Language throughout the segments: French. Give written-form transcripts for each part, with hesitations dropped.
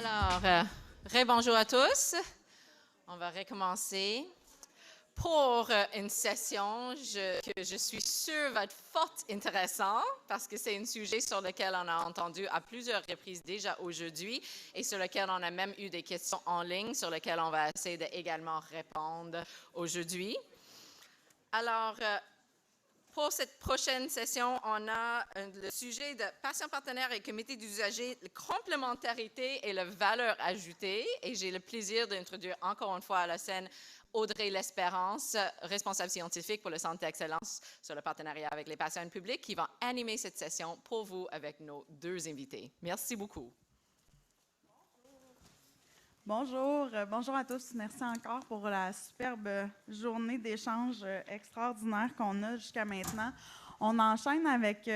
Alors, bonjour à tous. On va recommencer. Pour une session que je suis sûre va être fort intéressant parce que c'est un sujet sur lequel on a entendu à plusieurs reprises déjà aujourd'hui et sur lequel on a même eu des questions en ligne sur lesquelles on va essayer de également répondre aujourd'hui. Alors, pour cette prochaine session, on a le sujet de patient partenaire et comité d'usagers, la complémentarité et la valeur ajoutée. Et j'ai le plaisir d'introduire encore une fois à la scène Audrey L'Espérance, responsable scientifique pour le Centre d'excellence sur le partenariat avec les patients publics, qui va animer cette session pour vous avec nos deux invités. Merci beaucoup. Bonjour, bonjour à tous. Merci encore pour la superbe journée d'échange extraordinaire qu'on a jusqu'à maintenant. On enchaîne avec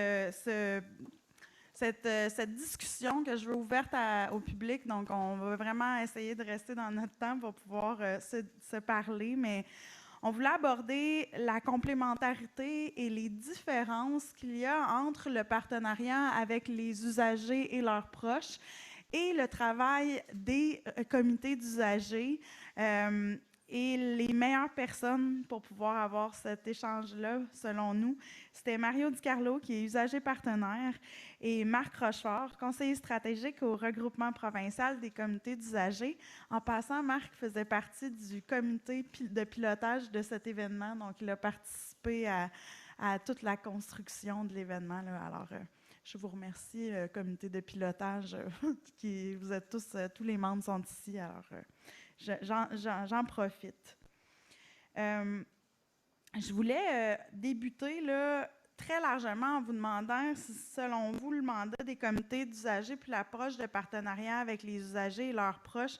cette discussion que je veux ouverte au public. Donc, on va vraiment essayer de rester dans notre temps pour pouvoir se parler. Mais on voulait aborder la complémentarité et les différences qu'il y a entre le partenariat avec les usagers et leurs proches et le travail des comités d'usagers et les meilleures personnes pour pouvoir avoir cet échange-là, selon nous. C'était Mario Di Carlo, qui est usager partenaire, et Marc Rochefort, conseiller stratégique au regroupement provincial des comités d'usagers. En passant, Marc faisait partie du comité de pilotage de cet événement, donc il a participé à toute la construction de l'événement. Alors, je vous remercie, comité de pilotage, vous êtes tous les membres sont ici, alors j'en profite. Je voulais débuter là, très largement en vous demandant si, selon vous, le mandat des comités d'usagers puis l'approche de partenariat avec les usagers et leurs proches,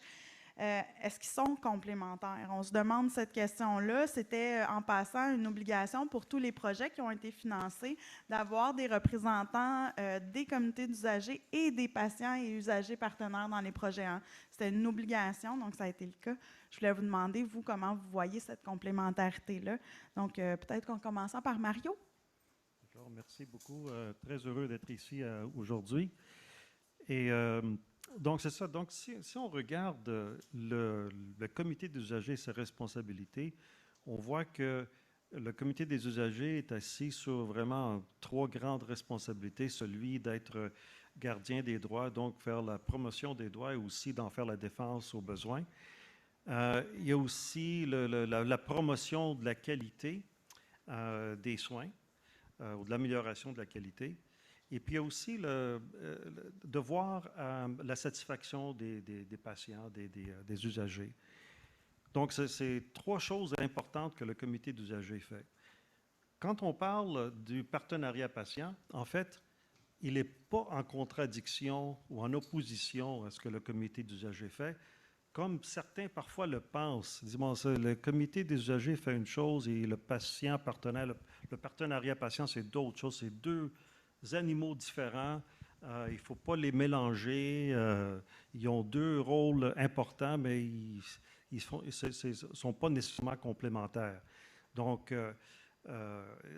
est-ce qu'ils sont complémentaires? On se demande cette question-là. C'était, en passant, une obligation pour tous les projets qui ont été financés d'avoir des représentants des comités d'usagers et des patients et usagers partenaires dans les projets. C'était une obligation, donc ça a été le cas. Je voulais vous demander, vous, comment vous voyez cette complémentarité-là. Donc, peut-être qu'en commençant par Mario. D'accord, merci beaucoup. Très heureux d'être ici aujourd'hui. Et donc, c'est ça. Donc, si on regarde le comité des usagers et ses responsabilités, on voit que le comité des usagers est assis sur vraiment trois grandes responsabilités. Celui d'être gardien des droits, donc faire la promotion des droits et aussi d'en faire la défense aux besoins. Il y a aussi la promotion de la qualité des soins ou de l'amélioration de la qualité. Et puis, il y a aussi de voir la satisfaction des patients, des usagers. Donc, c'est trois choses importantes que le comité d'usagers fait. Quand on parle du partenariat patient, en fait, il n'est pas en contradiction ou en opposition à ce que le comité d'usagers fait, comme certains parfois le pensent. Dis-moi, le comité des usagers fait une chose et le patient partenaire, le partenariat patient, c'est d'autres choses. C'est deux animaux différents. Il ne faut pas les mélanger. Ils ont deux rôles importants, mais ils ne sont pas nécessairement complémentaires. Donc,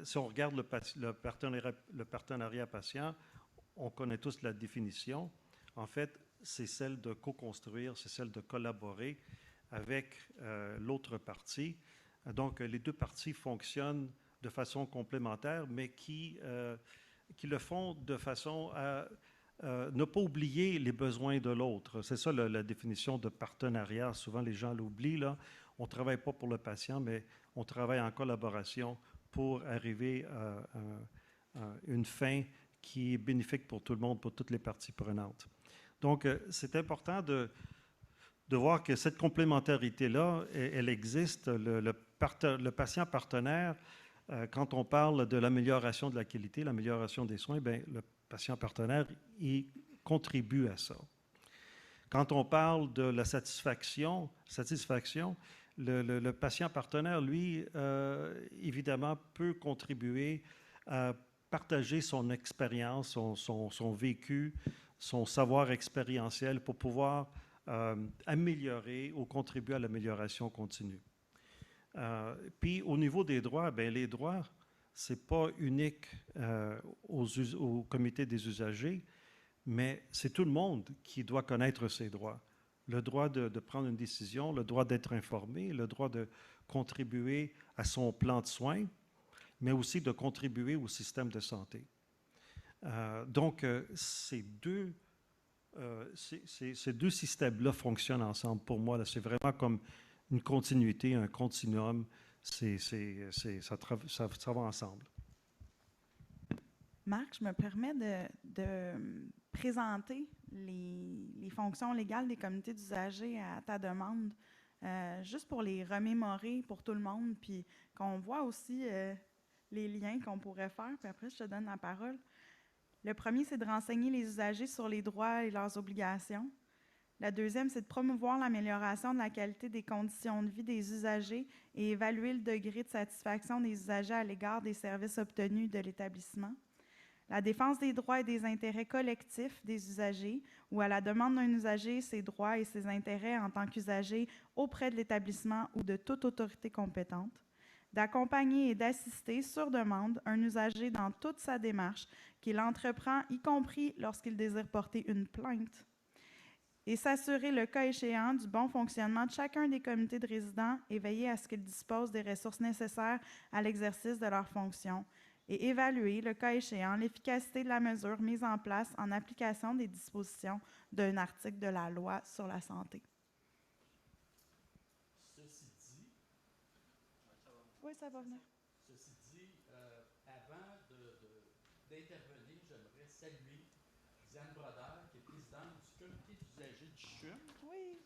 si on regarde le partenariat patient, on connaît tous la définition. En fait, c'est celle de co-construire, c'est celle de collaborer avec l'autre partie. Donc, les deux parties fonctionnent de façon complémentaire, mais qui le font de façon à ne pas oublier les besoins de l'autre. C'est ça la définition de partenariat. Souvent, les gens l'oublient, là. On ne travaille pas pour le patient, mais on travaille en collaboration pour arriver à une fin qui est bénéfique pour tout le monde, pour toutes les parties prenantes. Donc, c'est important de voir que cette complémentarité-là, elle existe. Le patient partenaire, quand on parle de l'amélioration de la qualité, l'amélioration des soins, bien, le patient partenaire, il contribue à ça. Quand on parle de la satisfaction, le patient partenaire, lui, évidemment, peut contribuer à partager son expérience, son vécu, son savoir expérientiel pour pouvoir améliorer ou contribuer à l'amélioration continue. Puis au niveau des droits, bien, les droits, ce n'est pas unique au comité des usagers, mais c'est tout le monde qui doit connaître ses droits. Le droit de prendre une décision, le droit d'être informé, le droit de contribuer à son plan de soins, mais aussi de contribuer au système de santé. Donc, ces deux systèmes-là fonctionnent ensemble pour moi. C'est vraiment comme une continuité, un continuum. Ça va ensemble. Marc, je me permets de présenter les fonctions légales des comités d'usagers à ta demande, juste pour les remémorer pour tout le monde, puis qu'on voit aussi les liens qu'on pourrait faire, puis après je te donne la parole. Le premier, c'est de renseigner les usagers sur les droits et leurs obligations. La deuxième, c'est de promouvoir l'amélioration de la qualité des conditions de vie des usagers et évaluer le degré de satisfaction des usagers à l'égard des services obtenus de l'établissement. La défense des droits et des intérêts collectifs des usagers, ou à la demande d'un usager, ses droits et ses intérêts en tant qu'usager auprès de l'établissement ou de toute autorité compétente. D'accompagner et d'assister sur demande un usager dans toute sa démarche qu'il entreprend, y compris lorsqu'il désire porter une plainte. Et s'assurer, le cas échéant, du bon fonctionnement de chacun des comités de résidents et veiller à ce qu'ils disposent des ressources nécessaires à l'exercice de leurs fonctions. Et évaluer, le cas échéant, l'efficacité de la mesure mise en place en application des dispositions d'un article de la loi sur la santé. Ceci dit, oui, ça va venir. Ceci dit, avant d'intervenir, j'aimerais saluer Diane Brodeur, qui est présidente du comité d'usagers du CHUM. Oui.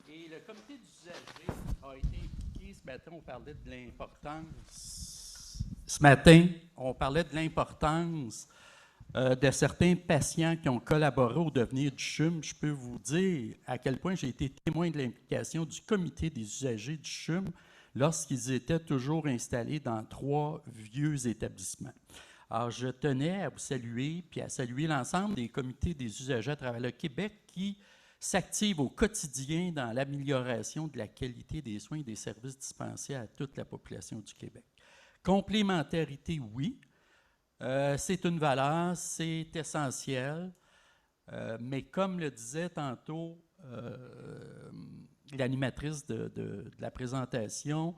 Et le comité d'usagers a été impliqué, ce matin, on parlait de l'importance. Ce matin, on parlait de l'importance de certains patients qui ont collaboré au devenir du CHUM. Je peux vous dire à quel point j'ai été témoin de l'implication du comité des usagers du CHUM lorsqu'ils étaient toujours installés dans 3 vieux établissements. Alors, je tenais à vous saluer puis à saluer l'ensemble des comités des usagers à travers le Québec qui s'activent au quotidien dans l'amélioration de la qualité des soins et des services dispensés à toute la population du Québec. Complémentarité, oui. C'est une valeur, c'est essentiel. Mais comme le disait tantôt l'animatrice de la présentation,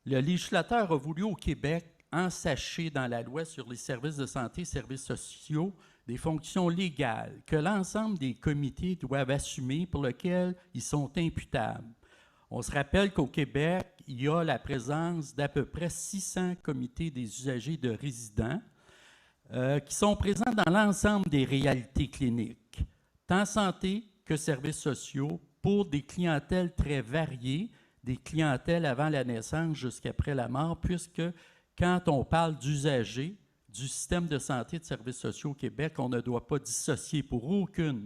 le législateur a voulu au Québec ensacher dans la loi sur les services de santé et services sociaux des fonctions légales que l'ensemble des comités doivent assumer pour lesquelles ils sont imputables. On se rappelle qu'au Québec, il y a la présence d'à peu près 600 comités des usagers de résidents qui sont présents dans l'ensemble des réalités cliniques, tant santé que services sociaux, pour des clientèles très variées, des clientèles avant la naissance jusqu'après la mort, puisque quand on parle d'usagers du système de santé et de services sociaux au Québec, on ne doit pas dissocier pour aucun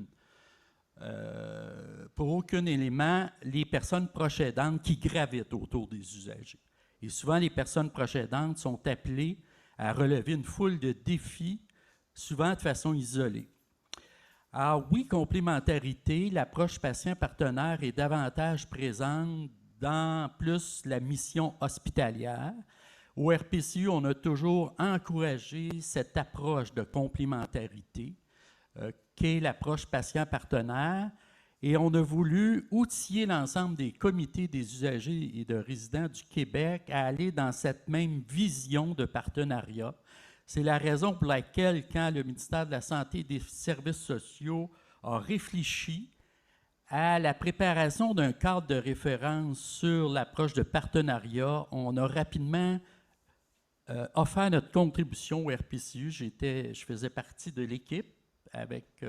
élément les personnes proches aidantes qui gravitent autour des usagers. Et souvent, les personnes proches aidantes sont appelées à relever une foule de défis, souvent de façon isolée. Alors oui, complémentarité, l'approche patient-partenaire est davantage présente dans plus la mission hospitalière. Au RPCU, on a toujours encouragé cette approche de complémentarité, qu'est l'approche patient-partenaire, et on a voulu outiller l'ensemble des comités des usagers et de résidents du Québec à aller dans cette même vision de partenariat. C'est la raison pour laquelle, quand le ministère de la Santé et des Services sociaux a réfléchi à la préparation d'un cadre de référence sur l'approche de partenariat, on a rapidement offert notre contribution au RPCU. Je faisais partie de l'équipe avec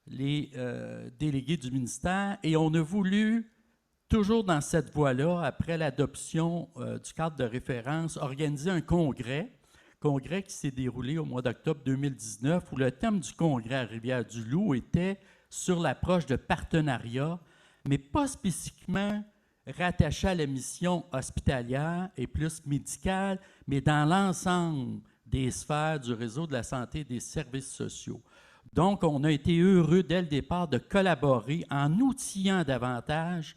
les délégués du ministère et on a voulu, toujours dans cette voie-là, après l'adoption du cadre de référence, organiser un congrès qui s'est déroulé au mois d'octobre 2019, où le thème du congrès à Rivière-du-Loup était sur l'approche de partenariat, mais pas spécifiquement rattaché à la mission hospitalière et plus médicale, mais dans l'ensemble des sphères du réseau de la santé et des services sociaux. Donc, on a été heureux dès le départ de collaborer en outillant davantage.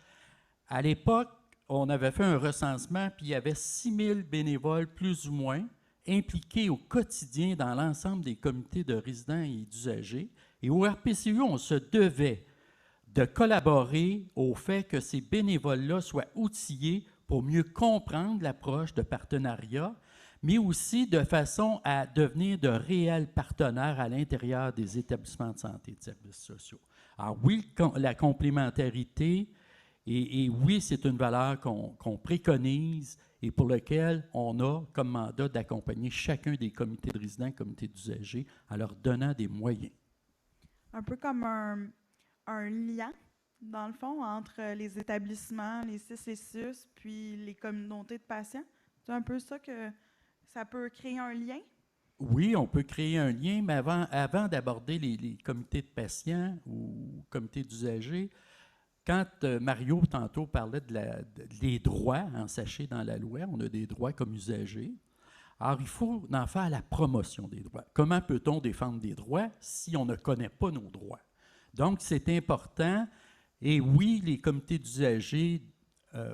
À l'époque, on avait fait un recensement, puis il y avait 6 000 bénévoles, plus ou moins, impliqués au quotidien dans l'ensemble des comités de résidents et d'usagers. Et au RPCU, on se devait de collaborer au fait que ces bénévoles-là soient outillés pour mieux comprendre l'approche de partenariat, mais aussi de façon à devenir de réels partenaires à l'intérieur des établissements de santé et de services sociaux. Alors oui, la complémentarité, et oui, c'est une valeur qu'on préconise et pour laquelle on a comme mandat d'accompagner chacun des comités de résidents, comités d'usagers, en leur donnant des moyens. Un peu comme un lien, dans le fond, entre les établissements, les CCSUS, puis les communautés de patients. C'est un peu ça que ça peut créer un lien? Oui, on peut créer un lien, mais avant d'aborder les comités de patients ou comités d'usagers, quand Mario, tantôt, parlait des droits, sachez, dans la loi, on a des droits comme usagers. Alors, il faut en faire la promotion des droits. Comment peut-on défendre des droits si on ne connaît pas nos droits? Donc, c'est important. Et oui, les comités d'usagers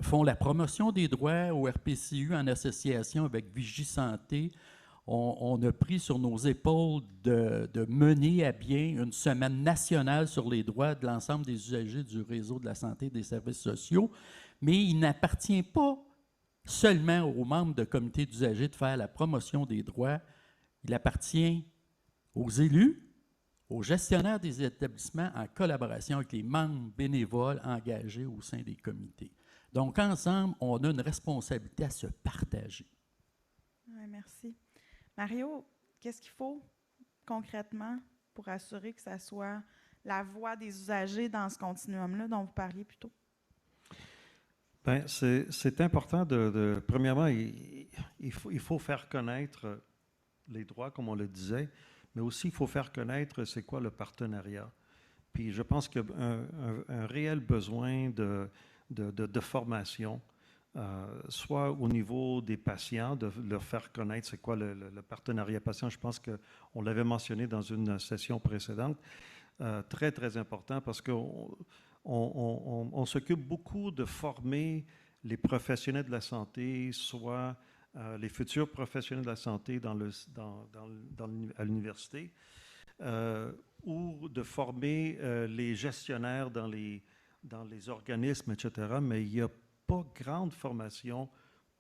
font la promotion des droits au RPCU en association avec Vigie-Santé. On a pris sur nos épaules de mener à bien une semaine nationale sur les droits de l'ensemble des usagers du réseau de la santé et des services sociaux, mais il n'appartient pas seulement aux membres de comités d'usagers de faire la promotion des droits. Il appartient aux élus, aux gestionnaires des établissements en collaboration avec les membres bénévoles engagés au sein des comités. Donc, ensemble, on a une responsabilité à se partager. Oui, merci. Mario, qu'est-ce qu'il faut concrètement pour assurer que ça soit la voix des usagers dans ce continuum-là dont vous parliez plus tôt? Bien, c'est important premièrement, il faut faire connaître les droits, comme on le disait, mais aussi il faut faire connaître c'est quoi le partenariat. Puis je pense qu'il y a un réel besoin de formation, soit au niveau des patients, de leur faire connaître c'est quoi le partenariat patient. Je pense qu'on l'avait mentionné dans une session précédente. Très, très important parce qu'on s'occupe beaucoup de former les professionnels de la santé, soit les futurs professionnels de la santé à l'université, ou de former les gestionnaires dans les organismes, etc. Mais il n'y a pas grande formation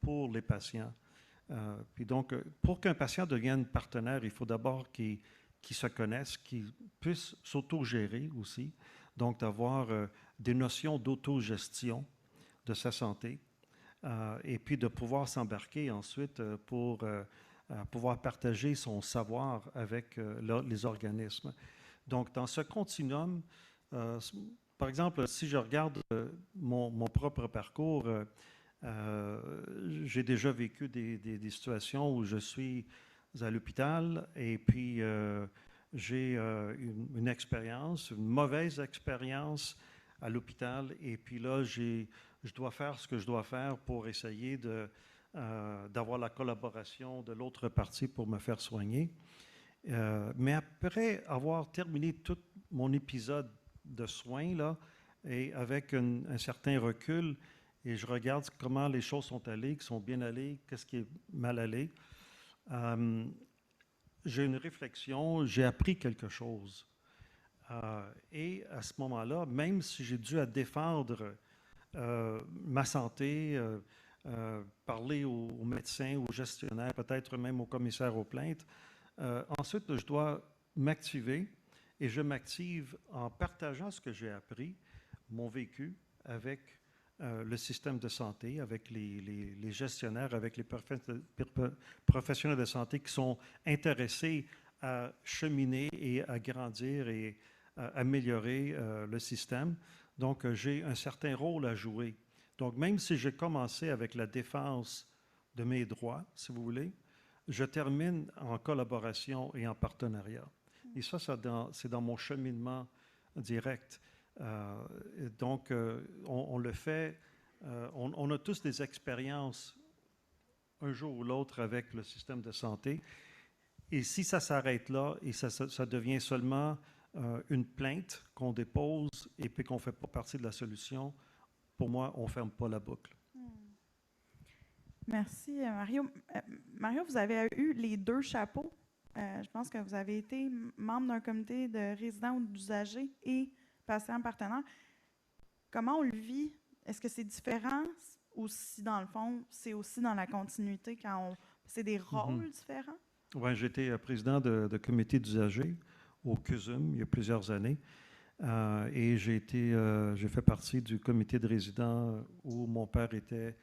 pour les patients. Puis donc, pour qu'un patient devienne partenaire, il faut d'abord qu'il se connaisse, qu'il puisse s'autogérer aussi. Donc, d'avoir des notions d'autogestion de sa santé. Et puis de pouvoir s'embarquer ensuite pour pouvoir partager son savoir avec les organismes. Donc, dans ce continuum, par exemple, si je regarde mon propre parcours, j'ai déjà vécu des situations où je suis à l'hôpital et puis j'ai une expérience, une mauvaise expérience à l'hôpital et puis là, je dois faire ce que je dois faire pour essayer d'avoir la collaboration de l'autre partie pour me faire soigner. Mais après avoir terminé tout mon épisode de soins, là, et avec un certain recul, et je regarde comment les choses sont allées, qui sont bien allées, qu'est-ce qui est mal allé, j'ai une réflexion, j'ai appris quelque chose. Et à ce moment-là, même si j'ai dû défendre ma santé, parler aux médecins, aux gestionnaires, peut-être même aux commissaires aux plaintes, ensuite, je dois m'activer et je m'active en partageant ce que j'ai appris, mon vécu avec le système de santé, avec les gestionnaires, avec les professionnels de santé qui sont intéressés à cheminer et à grandir et à améliorer le système. Donc, j'ai un certain rôle à jouer. Donc, même si j'ai commencé avec la défense de mes droits, si vous voulez, je termine en collaboration et en partenariat. Et ça, c'est dans mon cheminement direct. Donc, on le fait, on a tous des expériences un jour ou l'autre avec le système de santé. Et si ça s'arrête là et ça devient seulement une plainte qu'on dépose et puis qu'on ne fait pas partie de la solution, pour moi, on ne ferme pas la boucle. Merci, Mario. Mario, vous avez eu les deux chapeaux je pense que vous avez été membre d'un comité de résidents ou d'usagers et patients partenaires. Comment on le vit? Est-ce que c'est différent ou si, dans le fond, c'est aussi dans la continuité quand c'est des rôles différents? Oui, j'étais président de comité d'usagers au CUSUM il y a plusieurs années. Et j'ai fait partie du comité de résidents où mon père était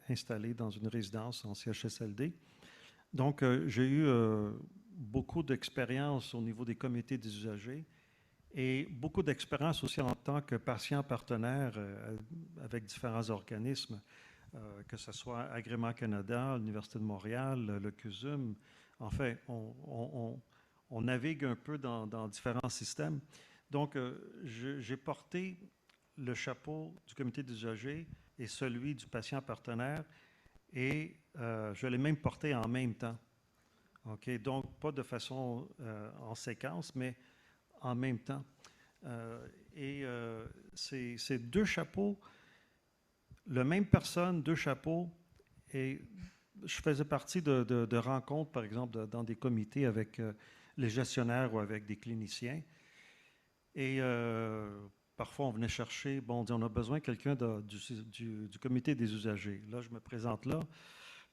installé dans une résidence en CHSLD. Donc, j'ai eu beaucoup d'expérience au niveau des comités des usagers et beaucoup d'expérience aussi en tant que patient partenaire avec différents organismes, que ce soit Agrément Canada, l'Université de Montréal, le CUSUM. En fait, on navigue un peu dans différents systèmes. Donc, j'ai porté le chapeau du comité des usagers et celui du patient partenaire et je l'ai même porté en même temps. OK? Donc, pas de façon en séquence, mais en même temps. C'est deux chapeaux, la même personne, deux chapeaux. Et je faisais partie de rencontres, par exemple, dans des comités avec les gestionnaires ou avec des cliniciens. Et parfois, on venait chercher, bon, on dit, on a besoin de quelqu'un du comité des usagers. Là, je me présente là.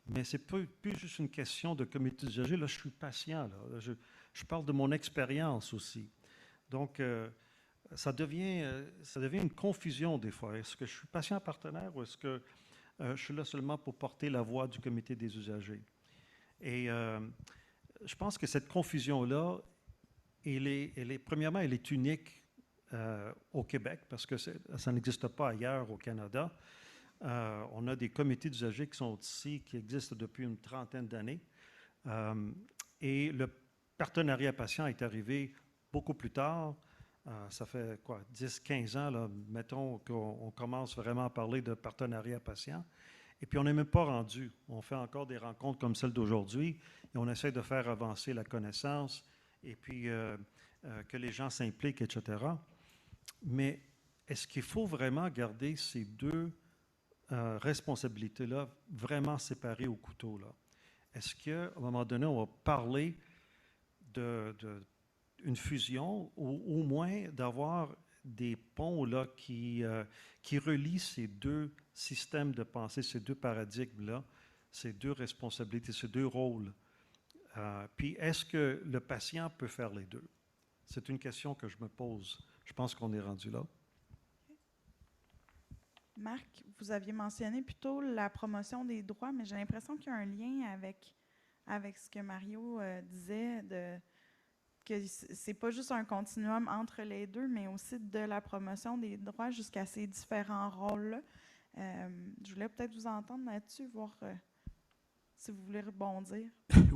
Mais ce n'est plus juste une question de comité des usagers. Là, je suis patient. Là. Je parle de mon expérience aussi. Donc, ça devient une confusion des fois. Est-ce que je suis patient partenaire ou est-ce que je suis là seulement pour porter la voix du comité des usagers? Et je pense que cette confusion-là, premièrement, elle est unique au Québec parce que ça n'existe pas ailleurs au Canada. On a des comités d'usagers qui sont ici, qui existent depuis une trentaine d'années. Et le partenariat patient est arrivé beaucoup plus tard. Ça fait quoi, 10-15 ans, là, mettons qu'on commence vraiment à parler de partenariat patient. Et puis, on n'est même pas rendu. On fait encore des rencontres comme celle d'aujourd'hui et on essaie de faire avancer la connaissance et puis que les gens s'impliquent, etc. Mais est-ce qu'il faut vraiment garder ces deux responsabilités-là vraiment séparées au couteau, là? Est-ce qu'à un moment donné, on va parler d'une fusion ou au moins d'avoir des ponts là, qui relient ces deux systèmes de pensée, ces deux paradigmes-là, ces deux responsabilités, ces deux rôles? Puis est-ce que le patient peut faire les deux? C'est une question que je me pose. Je pense qu'on est rendu là. Marc, vous aviez mentionné plutôt la promotion des droits, mais j'ai l'impression qu'il y a un lien avec ce que Mario disait, que c'est pas juste un continuum entre les deux, mais aussi de la promotion des droits jusqu'à ces différents rôles-là. Je voulais peut-être vous entendre là-dessus, voir si vous voulez rebondir.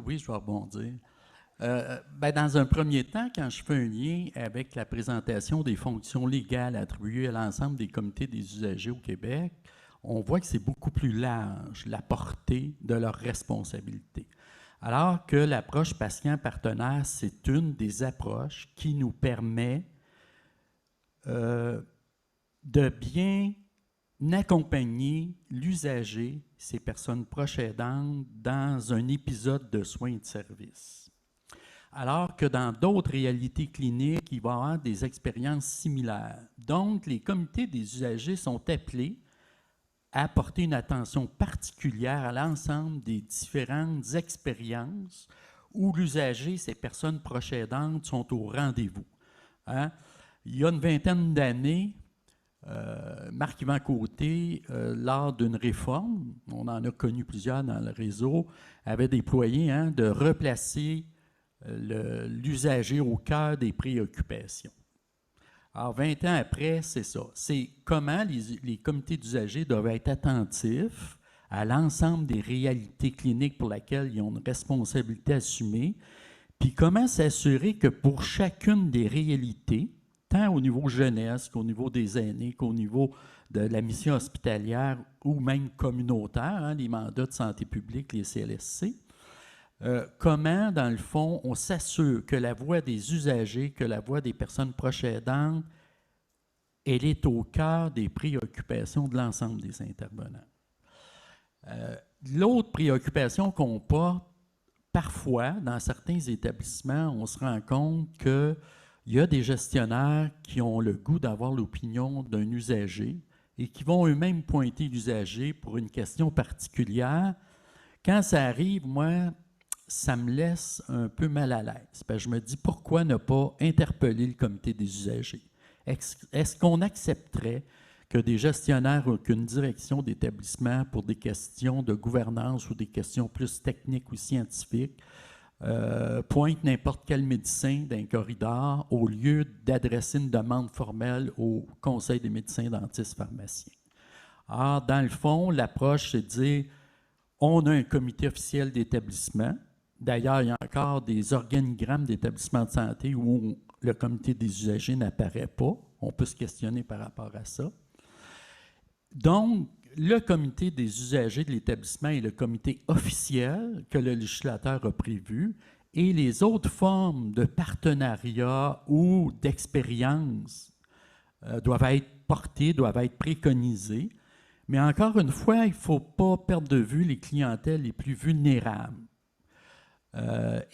Oui, je vais rebondir. Dans un premier temps, quand je fais un lien avec la présentation des fonctions légales attribuées à l'ensemble des comités des usagers au Québec, on voit que c'est beaucoup plus large, la portée de leurs responsabilités. Alors que l'approche patient-partenaire, c'est une des approches qui nous permet de bien accompagner l'usager, ces personnes proches aidantes, dans un épisode de soins et de services. Alors que dans d'autres réalités cliniques, il va y avoir des expériences similaires. Donc, les comités des usagers sont appelés à porter une attention particulière à l'ensemble des différentes expériences où l'usager, ces personnes proches aidantes, sont au rendez-vous. Hein? Il y a une vingtaine d'années, Marc-Yvan Côté, lors d'une réforme, on en a connu plusieurs dans le réseau, avait déployé de replacer l'usager au cœur des préoccupations. Alors, 20 ans après, c'est ça. C'est comment les comités d'usagers doivent être attentifs à l'ensemble des réalités cliniques pour lesquelles ils ont une responsabilité assumée, puis comment s'assurer que pour chacune des réalités, tant au niveau jeunesse qu'au niveau des aînés, qu'au niveau de la mission hospitalière ou même communautaire, les mandats de santé publique, les CLSC, comment, dans le fond, on s'assure que la voix des usagers, que la voix des personnes proches aidantes, elle est au cœur des préoccupations de l'ensemble des intervenants. L'autre préoccupation qu'on porte, parfois, parfois, dans certains établissements, on se rend compte qu'il y a des gestionnaires qui ont le goût d'avoir l'opinion d'un usager et qui vont eux-mêmes pointer l'usager pour une question particulière. Quand ça arrive, moi, ça me laisse un peu mal à l'aise. Parce que je me dis, pourquoi ne pas interpeller le comité des usagers? Est-ce qu'on accepterait que des gestionnaires ou qu'une direction d'établissement, pour des questions de gouvernance ou des questions plus techniques ou scientifiques, pointe n'importe quel médecin d'un corridor au lieu d'adresser une demande formelle au Conseil des médecins dentistes pharmaciens? Or, dans le fond, l'approche, c'est de dire, on a un comité officiel d'établissement. D'ailleurs, il y a encore des organigrammes d'établissements de santé où le comité des usagers n'apparaît pas. On peut se questionner par rapport à ça. Donc, le comité des usagers de l'établissement est le comité officiel que le législateur a prévu et les autres formes de partenariat ou d'expérience doivent être portées, doivent être préconisées. Mais encore une fois, il ne faut pas perdre de vue les clientèles les plus vulnérables.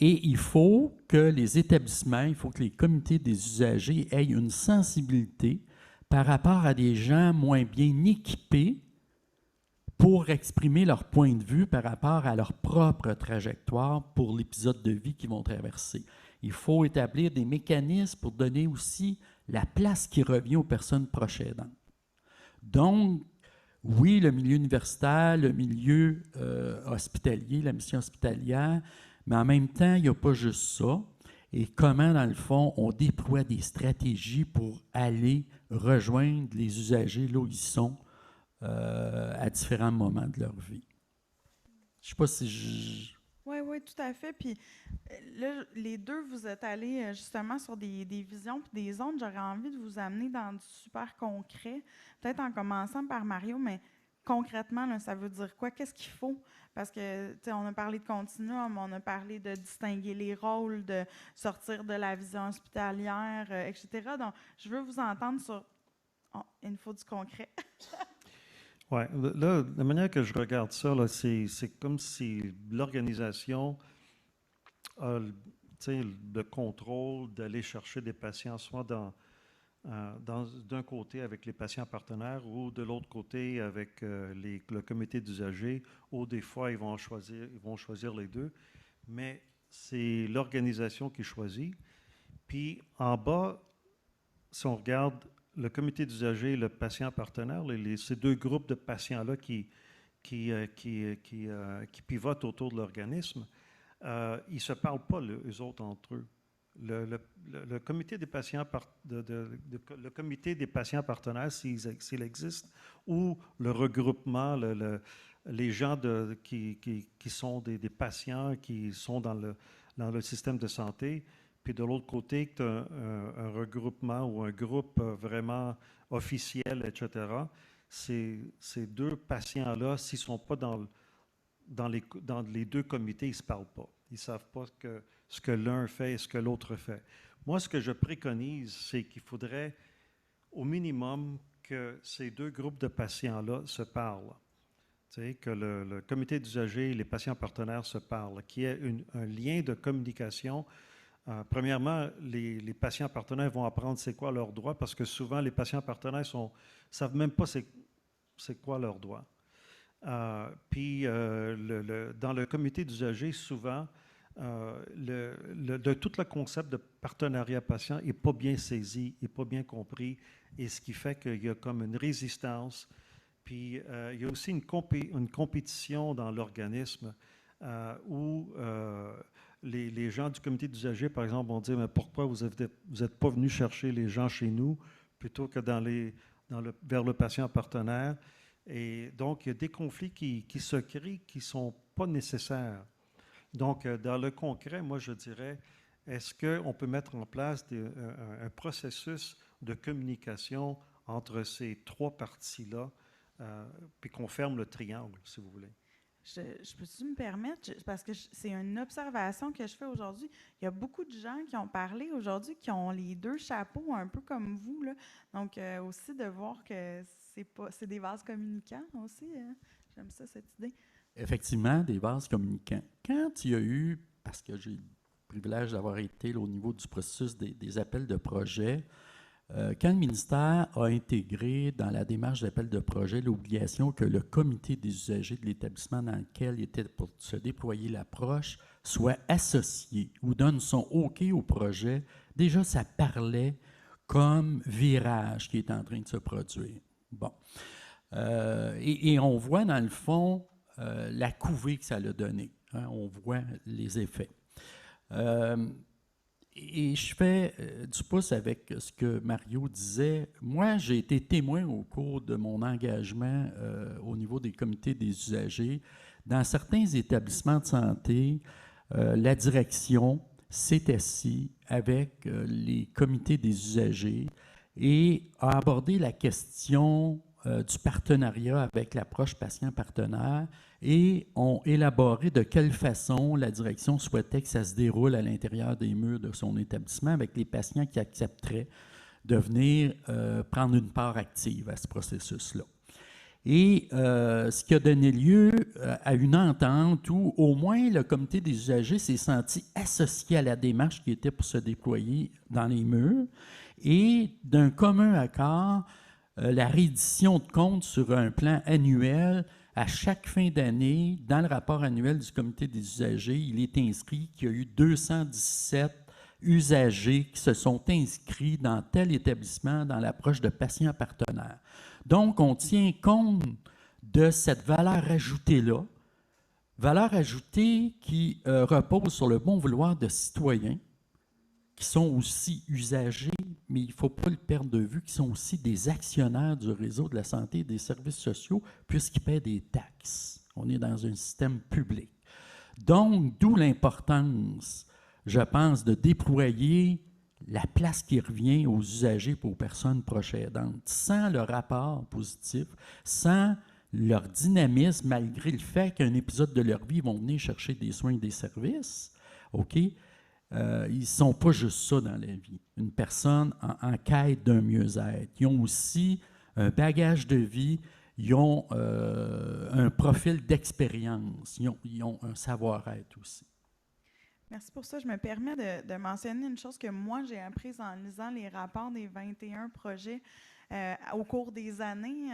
Et il faut que les établissements, il faut que les comités des usagers aient une sensibilité par rapport à des gens moins bien équipés pour exprimer leur point de vue par rapport à leur propre trajectoire pour l'épisode de vie qu'ils vont traverser. Il faut établir des mécanismes pour donner aussi la place qui revient aux personnes proches aidantes. Donc, oui, le milieu universitaire, le milieu hospitalier, la mission hospitalière, mais en même temps, il n'y a pas juste ça. Et comment, dans le fond, on déploie des stratégies pour aller rejoindre les usagers là où ils sont à différents moments de leur vie. Je ne sais pas si je... Oui, oui, tout à fait. Puis là, les deux, vous êtes allés justement sur des visions puis des zones. J'aurais envie de vous amener dans du super concret, peut-être en commençant par Mario, mais concrètement, là, ça veut dire quoi? Qu'est-ce qu'il faut? Parce que, tu sais, on a parlé de continuum, on a parlé de distinguer les rôles, de sortir de la vision hospitalière, etc. Donc, je veux vous entendre sur... Oh, il nous faut du concret. Oui, là, la manière que je regarde ça, là, c'est comme si l'organisation a le contrôle d'aller chercher des patients, soit d'un côté avec les patients partenaires ou de l'autre côté avec le comité d'usagers, ou des fois ils vont choisir les deux, mais c'est l'organisation qui choisit. Puis en bas, si on regarde le comité d'usagers et le patient partenaire, ces deux groupes de patients-là qui pivotent autour de l'organisme, ils ne se parlent pas, eux autres, entre eux. Le comité des patients le comité des patients partenaires, s'il existe, ou le regroupement, les gens qui sont des patients qui sont dans le système de santé, puis de l'autre côté, tu as un regroupement ou un groupe vraiment officiel, etc. Ces deux patients-là, s'ils ne sont pas dans les deux comités, ils ne se parlent pas. Ils ne savent pas ce que l'un fait et ce que l'autre fait. Moi, ce que je préconise, c'est qu'il faudrait au minimum que ces deux groupes de patients-là se parlent. Tu sais, que le comité d'usagers et les patients partenaires se parlent, qu'il y ait un lien de communication. Premièrement, les patients partenaires vont apprendre c'est quoi leurs droits parce que souvent, les patients partenaires ne savent même pas c'est quoi leurs droits. Puis, dans le comité d'usagers, souvent, tout le concept de partenariat patient n'est pas bien saisi, n'est pas bien compris, et ce qui fait qu'il y a comme une résistance. Puis, il y a aussi une compétition dans l'organisme où les gens du comité d'usagers, par exemple, vont dire « Mais pourquoi vous n'êtes pas venu chercher les gens chez nous plutôt que vers le patient partenaire ?» Et donc, il y a des conflits qui se créent qui ne sont pas nécessaires. Donc, dans le concret, moi, je dirais, est-ce qu'on peut mettre en place un processus de communication entre ces trois parties-là, puis qu'on ferme le triangle, si vous voulez? Je peux-tu me permettre, parce que c'est une observation que je fais aujourd'hui. Il y a beaucoup de gens qui ont parlé aujourd'hui qui ont les deux chapeaux, un peu comme vous, là. Donc, aussi de voir que c'est des vases communicants aussi. Hein? J'aime ça, cette idée. Effectivement, des vases communicants. Quand il y a eu parce que j'ai le privilège d'avoir été là, au niveau du processus des appels de projet. Quand le ministère a intégré dans la démarche d'appel de projet l'obligation que le comité des usagers de l'établissement dans lequel il était pour se déployer l'approche soit associé ou donne son OK au projet, déjà ça parlait comme virage qui est en train de se produire. Bon. Et on voit dans le fond la couvée que ça a donné. Hein, on voit les effets. Et je fais du pouce avec ce que Mario disait. Moi, j'ai été témoin au cours de mon engagement au niveau des comités des usagers. Dans certains établissements de santé, la direction s'est assise avec les comités des usagers et a abordé la question du partenariat avec l'approche patient-partenaire et ont élaboré de quelle façon la direction souhaitait que ça se déroule à l'intérieur des murs de son établissement avec les patients qui accepteraient de venir prendre une part active à ce processus-là. Et ce qui a donné lieu à une entente où au moins le comité des usagers s'est senti associé à la démarche qui était pour se déployer dans les murs et d'un commun accord, la reddition de comptes sur un plan annuel à chaque fin d'année, dans le rapport annuel du comité des usagers, il est inscrit qu'il y a eu 217 usagers qui se sont inscrits dans tel établissement dans l'approche de patients partenaires. Donc, on tient compte de cette valeur ajoutée-là, valeur ajoutée qui repose sur le bon vouloir de citoyens, qui sont aussi usagers, mais il ne faut pas le perdre de vue, qui sont aussi des actionnaires du réseau de la santé et des services sociaux, puisqu'ils paient des taxes. On est dans un système public. Donc, d'où l'importance, je pense, de déployer la place qui revient aux usagers et aux personnes proches aidantes, sans le rapport positif, sans leur dynamisme, malgré le fait qu'un épisode de leur vie, ils vont venir chercher des soins et des services, OK? Ils ne sont pas juste ça dans la vie. Une personne en quête d'un mieux-être. Ils ont aussi un bagage de vie, ils ont un profil d'expérience, ils ont un savoir-être aussi. Merci pour ça. Je me permets de mentionner une chose que moi, j'ai apprise en lisant les rapports des 21 projets au cours des années.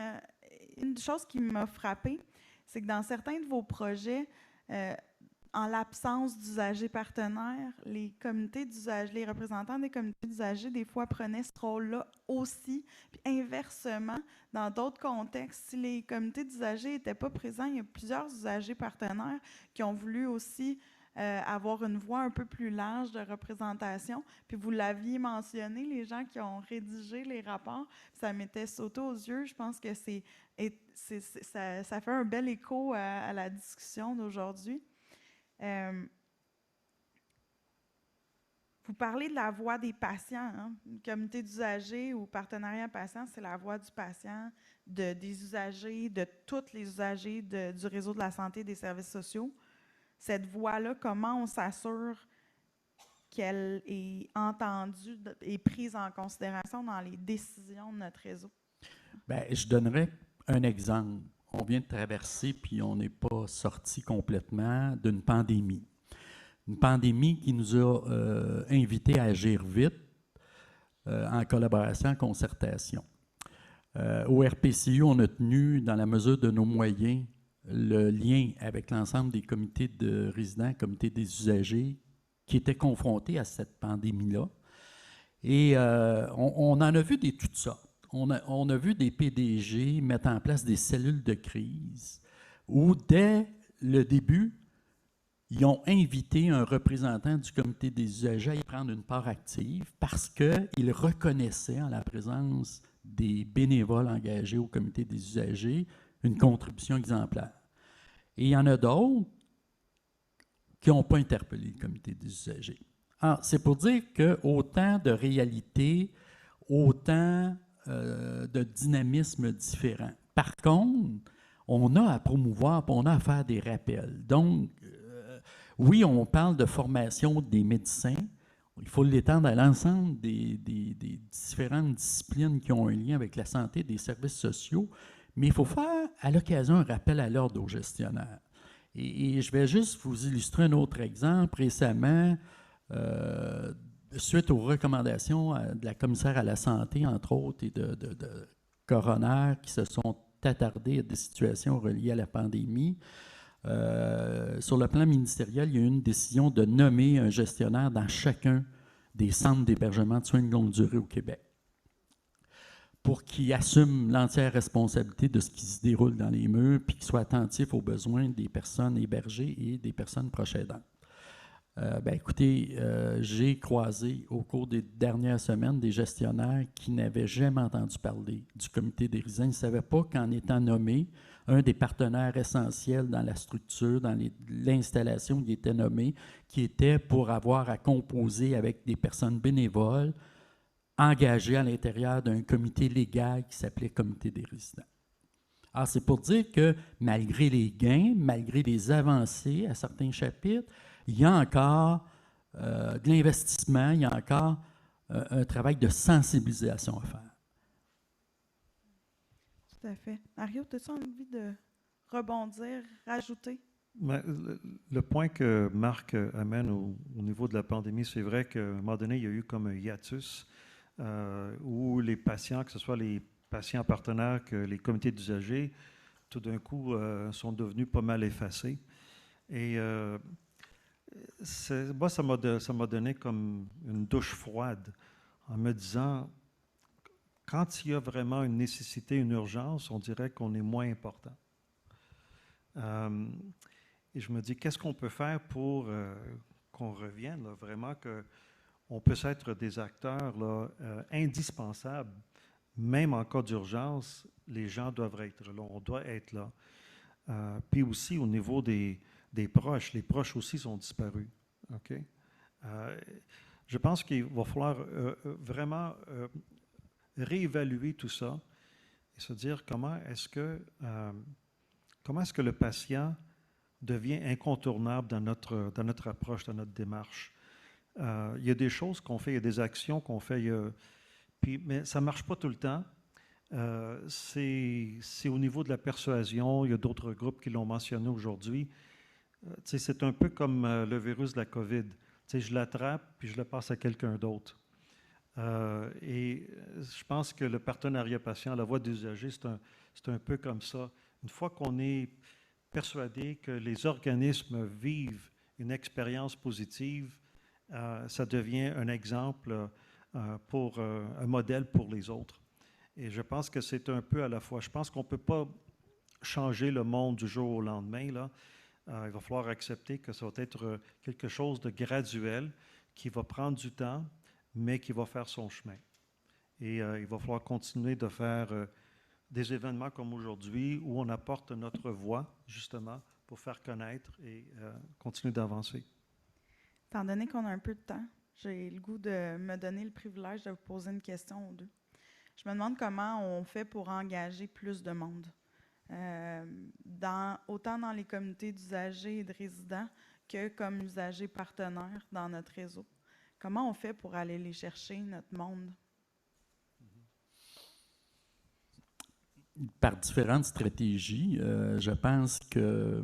Une chose qui m'a frappée, c'est que dans certains de vos projets, en l'absence d'usagers partenaires, les comités d'usagers, les représentants des comités d'usagers, des fois, prenaient ce rôle-là aussi. Puis inversement, dans d'autres contextes, si les comités d'usagers n'étaient pas présents, il y a plusieurs usagers partenaires qui ont voulu aussi avoir une voix un peu plus large de représentation. Puis vous l'aviez mentionné, les gens qui ont rédigé les rapports, ça m'était sauté aux yeux. Je pense que ça fait un bel écho à la discussion d'aujourd'hui. Vous parlez de la voix des patients. Hein? Le comité d'usagers ou partenariat patient, c'est la voix du patient, des usagers, de tous les usagers du réseau de la santé et des services sociaux. Cette voix-là, comment on s'assure qu'elle est entendue et prise en considération dans les décisions de notre réseau? Bien, je donnerais un exemple. On vient de traverser, puis on n'est pas sorti complètement d'une pandémie. Une pandémie qui nous a invités à agir vite, en collaboration, en concertation. Au RPCU, on a tenu, dans la mesure de nos moyens, le lien avec l'ensemble des comités de résidents, comités des usagers, qui étaient confrontés à cette pandémie-là. Et on en a vu des toutes sortes. On a vu des PDG mettre en place des cellules de crise où, dès le début, ils ont invité un représentant du comité des usagers à y prendre une part active parce qu'ils reconnaissaient, en la présence des bénévoles engagés au comité des usagers, une contribution exemplaire. Et il y en a d'autres qui n'ont pas interpellé le comité des usagers. Alors, c'est pour dire qu'autant de réalités, autant de dynamismes différents. Par contre, on a à promouvoir, on a à faire des rappels. Donc, oui, on parle de formation des médecins. Il faut l'étendre à l'ensemble des différentes disciplines qui ont un lien avec la santé, des services sociaux, mais il faut faire à l'occasion un rappel à l'ordre aux gestionnaires. Et je vais juste vous illustrer un autre exemple. Récemment, suite aux recommandations de la commissaire à la santé, entre autres, et de coroner qui se sont attardés à des situations reliées à la pandémie, sur le plan ministériel, il y a eu une décision de nommer un gestionnaire dans chacun des centres d'hébergement de soins de longue durée au Québec pour qu'il assume l'entière responsabilité de ce qui se déroule dans les murs puis qu'il soit attentif aux besoins des personnes hébergées et des personnes proches aidantes. Écoutez, j'ai croisé au cours des dernières semaines des gestionnaires qui n'avaient jamais entendu parler du comité des résidents. Ils ne savaient pas qu'en étant nommé, un des partenaires essentiels dans la structure, dans l'installation, il était nommé, qui était pour avoir à composer avec des personnes bénévoles engagées à l'intérieur d'un comité légal qui s'appelait Comité des résidents. Alors, c'est pour dire que malgré les gains, malgré les avancées à certains chapitres, il y a encore de l'investissement, il y a encore un travail de sensibilisation à faire. Tout à fait. Mario, as-tu envie de rebondir, rajouter? Mais le point que Marc amène au niveau de la pandémie, c'est vrai qu'à un moment donné, il y a eu comme un hiatus où les patients, que ce soit les patients partenaires que les comités d'usagers, tout d'un coup sont devenus pas mal effacés. Et moi, ça m'a donné comme une douche froide en me disant, quand il y a vraiment une nécessité, une urgence, on dirait qu'on est moins important. Et je me dis, qu'est-ce qu'on peut faire pour qu'on revienne, là, vraiment qu'on puisse être des acteurs là, indispensables, même en cas d'urgence, les gens doivent être là, on doit être là. Puis aussi au niveau des proches, les proches aussi sont disparus. Okay? Je pense qu'il va falloir vraiment réévaluer tout ça et se dire comment est-ce que le patient devient incontournable dans notre approche, dans notre démarche. Il y a des choses qu'on fait, il y a des actions qu'on fait, mais ça ne marche pas tout le temps. C'est au niveau de la persuasion, il y a d'autres groupes qui l'ont mentionné aujourd'hui. C'est un peu comme le virus de la COVID. Je l'attrape puis je le passe à quelqu'un d'autre. Et je pense que le partenariat patient, la voie des usagers, c'est un peu comme ça. Une fois qu'on est persuadé que les organismes vivent une expérience positive, ça devient un exemple un modèle pour les autres. Et je pense que c'est un peu à la fois. Je pense qu'on ne peut pas changer le monde du jour au lendemain, là. Il va falloir accepter que ça va être quelque chose de graduel qui va prendre du temps, mais qui va faire son chemin. Et il va falloir continuer de faire des événements comme aujourd'hui où on apporte notre voix, justement, pour faire connaître et continuer d'avancer. Étant donné qu'on a un peu de temps, j'ai le goût de me donner le privilège de vous poser une question ou deux. Je me demande comment on fait pour engager plus de monde. Autant dans les communautés d'usagers et de résidents que comme usagers partenaires dans notre réseau. Comment on fait pour aller les chercher, notre monde? Par différentes stratégies. Je pense que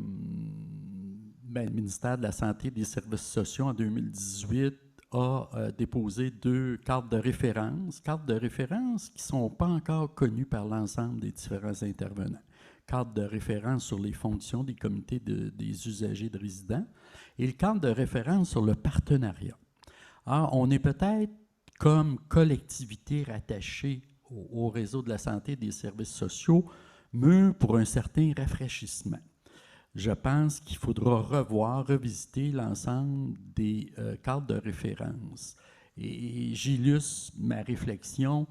le ministère de la Santé et des Services sociaux, en 2018, a déposé 2 cartes de référence qui ne sont pas encore connues par l'ensemble des différents intervenants. Carte de référence sur les fonctions des comités des usagers de résidents et le cadre de référence sur le partenariat. Alors, on est peut-être comme collectivité rattachée au réseau de la santé et des services sociaux, mûr pour un certain rafraîchissement. Je pense qu'il faudra revisiter l'ensemble des cadres de référence. Et j'illustre ma réflexion.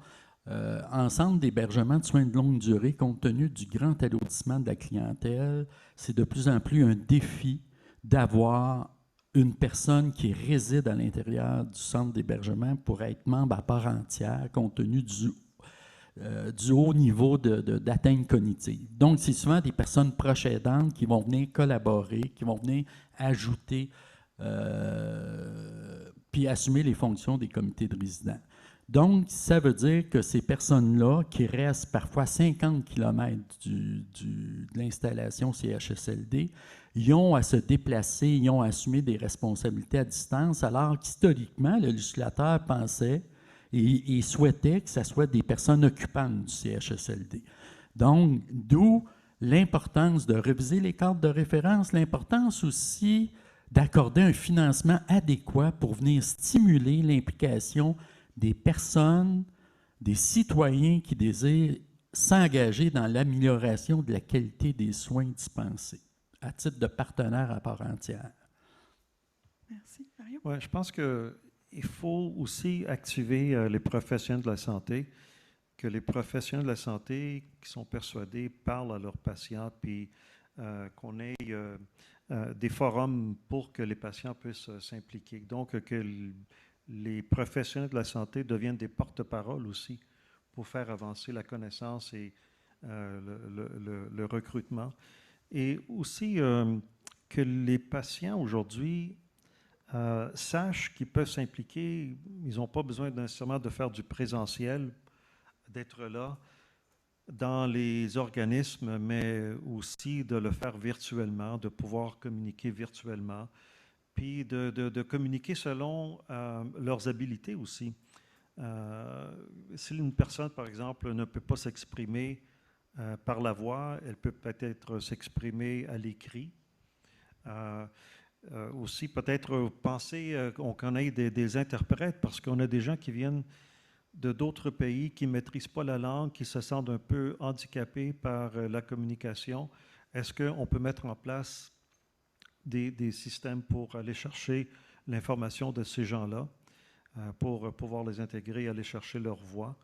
Ensemble d'hébergement de soins de longue durée, compte tenu du grand alourdissement de la clientèle, c'est de plus en plus un défi d'avoir une personne qui réside à l'intérieur du centre d'hébergement pour être membre à part entière, compte tenu du haut niveau d'atteinte cognitive. Donc, c'est souvent des personnes proches aidantes qui vont venir collaborer, qui vont venir ajouter puis assumer les fonctions des comités de résidents. Donc, ça veut dire que ces personnes-là, qui restent parfois 50 km de l'installation CHSLD, ils ont à se déplacer, ils ont à assumer des responsabilités à distance, alors qu'historiquement, le législateur pensait et souhaitait que ce soit des personnes occupantes du CHSLD. Donc, d'où l'importance de réviser les cadres de référence, l'importance aussi d'accorder un financement adéquat pour venir stimuler l'implication des personnes, des citoyens qui désirent s'engager dans l'amélioration de la qualité des soins dispensés, à titre de partenaire à part entière. Merci. Mario? Ouais, je pense qu'il faut aussi activer les professionnels de la santé, que les professionnels de la santé qui sont persuadés parlent à leurs patients, puis qu'on ait des forums pour que les patients puissent s'impliquer. Donc, que les professionnels de la santé deviennent des porte-paroles aussi pour faire avancer la connaissance et le recrutement. Et aussi que les patients aujourd'hui sachent qu'ils peuvent s'impliquer. Ils n'ont pas besoin nécessairement de faire du présentiel, d'être là dans les organismes, mais aussi de le faire virtuellement, de pouvoir communiquer virtuellement, puis de communiquer selon leurs habilités aussi. Si une personne, par exemple, ne peut pas s'exprimer par la voix, elle peut peut-être s'exprimer à l'écrit. Aussi, peut-être penser qu'on ait des interprètes, parce qu'on a des gens qui viennent de d'autres pays qui ne maîtrisent pas la langue, qui se sentent un peu handicapés par la communication. Est-ce qu'on peut mettre en place des systèmes pour aller chercher l'information de ces gens-là, pour pouvoir les intégrer, aller chercher leur voix,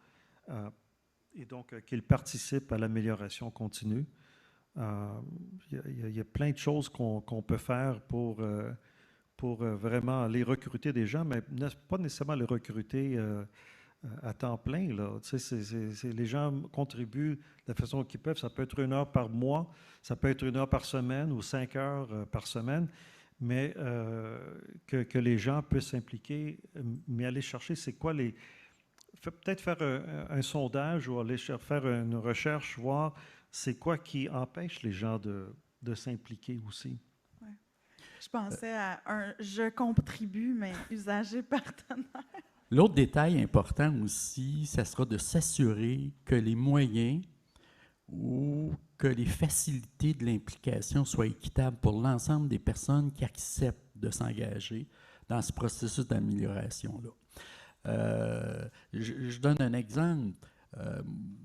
et donc qu'ils participent à l'amélioration continue? Il y a plein de choses qu'on peut faire pour vraiment les recruter des gens, mais pas nécessairement les recruter à temps plein. Là. Tu sais, les gens contribuent de la façon qu'ils peuvent. Ça peut être 1 heure par mois, ça peut être 1 heure par semaine ou 5 heures par semaine, mais que les gens puissent s'impliquer, mais aller chercher c'est quoi les... Peut-être faire un sondage ou aller faire une recherche, voir c'est quoi qui empêche les gens de s'impliquer aussi. Ouais. Je pensais à un « je contribue », mais usager partenaire. L'autre détail important aussi, ça sera de s'assurer que les moyens ou que les facilités de l'implication soient équitables pour l'ensemble des personnes qui acceptent de s'engager dans ce processus d'amélioration-là. Je donne un exemple.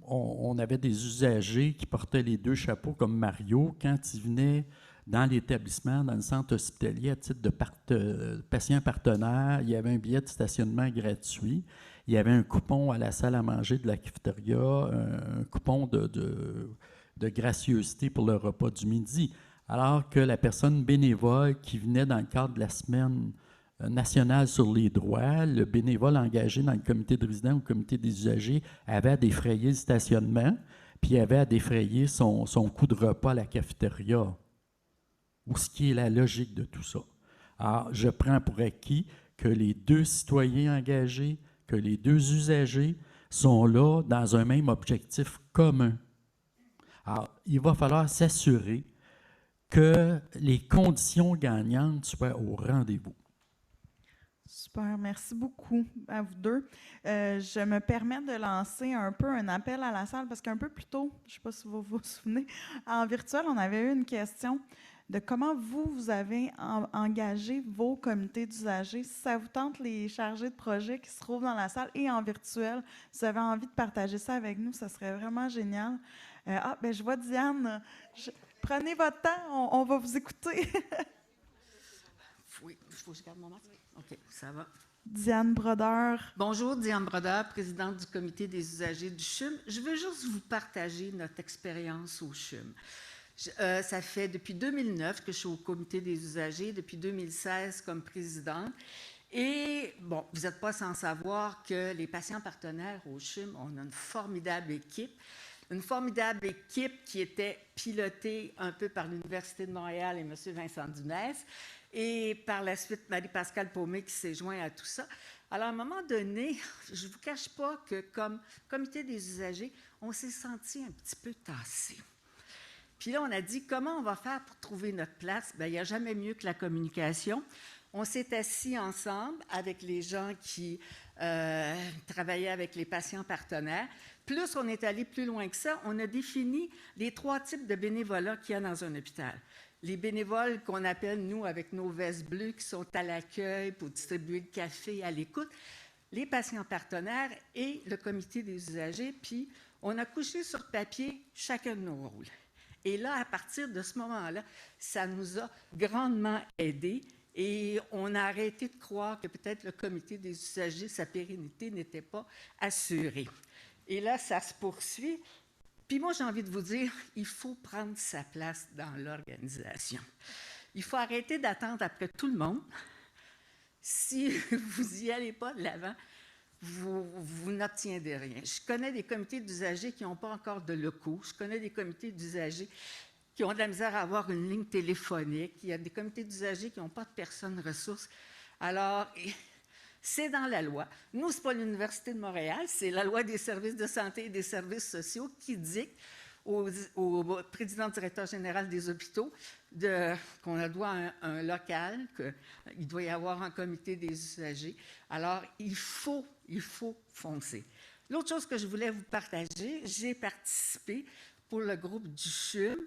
On avait des usagers qui portaient les 2 chapeaux comme Mario quand ils venaient dans l'établissement, dans le centre hospitalier, à titre de patient partenaire. Il y avait un billet de stationnement gratuit. Il y avait un coupon à la salle à manger de la cafétéria, un coupon de gracieuseté pour le repas du midi. Alors que la personne bénévole qui venait dans le cadre de la semaine nationale sur les droits, le bénévole engagé dans le comité de résidents ou le comité des usagers avait à défrayer le stationnement, puis avait à défrayer son coût de repas à la cafétéria. Ou ce qui est la logique de tout ça. Alors, je prends pour acquis que les 2 citoyens engagés, que les 2 usagers sont là dans un même objectif commun. Alors, il va falloir s'assurer que les conditions gagnantes soient au rendez-vous. Super, merci beaucoup à vous deux. Je me permets de lancer un peu un appel à la salle parce qu'un peu plus tôt, je ne sais pas si vous vous souvenez, en virtuel, on avait eu une question de comment vous avez engagé vos comités d'usagers. Si ça vous tente, les chargés de projet qui se trouvent dans la salle et en virtuel, si vous avez envie de partager ça avec nous, ça serait vraiment génial. Je vois Diane. Prenez votre temps, on va vous écouter. Oui, il faut que je garde mon masque. OK, ça va. Diane Brodeur. Bonjour, Diane Brodeur, présidente du comité des usagers du CHUM. Je veux juste vous partager notre expérience au CHUM. Ça fait depuis 2009 que je suis au comité des usagers, depuis 2016 comme présidente. Et bon, vous n'êtes pas sans savoir que les patients partenaires au CHUM, on a une formidable équipe. une formidable équipe qui était pilotée un peu par l'Université de Montréal et M. Vincent Dumès, et par la suite, Marie-Pascale Paumé qui s'est joint à tout ça. Alors, à un moment donné, je ne vous cache pas que comme comité des usagers, on s'est senti un petit peu tassé. Puis là, on a dit, comment on va faire pour trouver notre place? Bien, il n'y a jamais mieux que la communication. On s'est assis ensemble avec les gens qui travaillaient avec les patients partenaires. Plus on est allé plus loin que ça, on a défini les 3 types de bénévolat qu'il y a dans un hôpital. Les bénévoles qu'on appelle, nous, avec nos vestes bleues, qui sont à l'accueil pour distribuer le café à l'écoute, les patients partenaires et le comité des usagers. Puis, on a couché sur papier chacun de nos rôles. Et là, à partir de ce moment-là, ça nous a grandement aidés et on a arrêté de croire que peut-être le comité des usagers, sa pérennité n'était pas assurée. Et là, ça se poursuit. Puis moi, j'ai envie de vous dire, il faut prendre sa place dans l'organisation. Il faut arrêter d'attendre après tout le monde. Si vous n'y allez pas de l'avant, vous n'obtiendrez rien. Je connais des comités d'usagers qui n'ont pas encore de locaux. Je connais des comités d'usagers qui ont de la misère à avoir une ligne téléphonique. Il y a des comités d'usagers qui n'ont pas de personnes ressources. Alors, c'est dans la loi. Nous, ce n'est pas l'Université de Montréal, c'est la loi des services de santé et des services sociaux qui dicte au président directeur général des hôpitaux qu'on doit un local, qu'il doit y avoir un comité des usagers. Alors, il faut foncer. L'autre chose que je voulais vous partager, j'ai participé pour le groupe du CHUM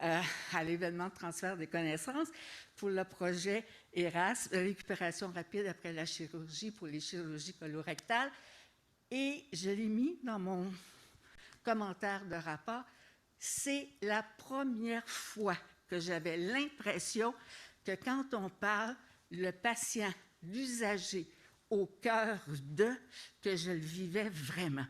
à l'événement de transfert des connaissances pour le projet ERAS, récupération rapide après la chirurgie pour les chirurgies colorectales. Et je l'ai mis dans mon commentaire de rapport, c'est la première fois que j'avais l'impression que quand on parle, le patient, l'usager, au cœur que je le vivais vraiment.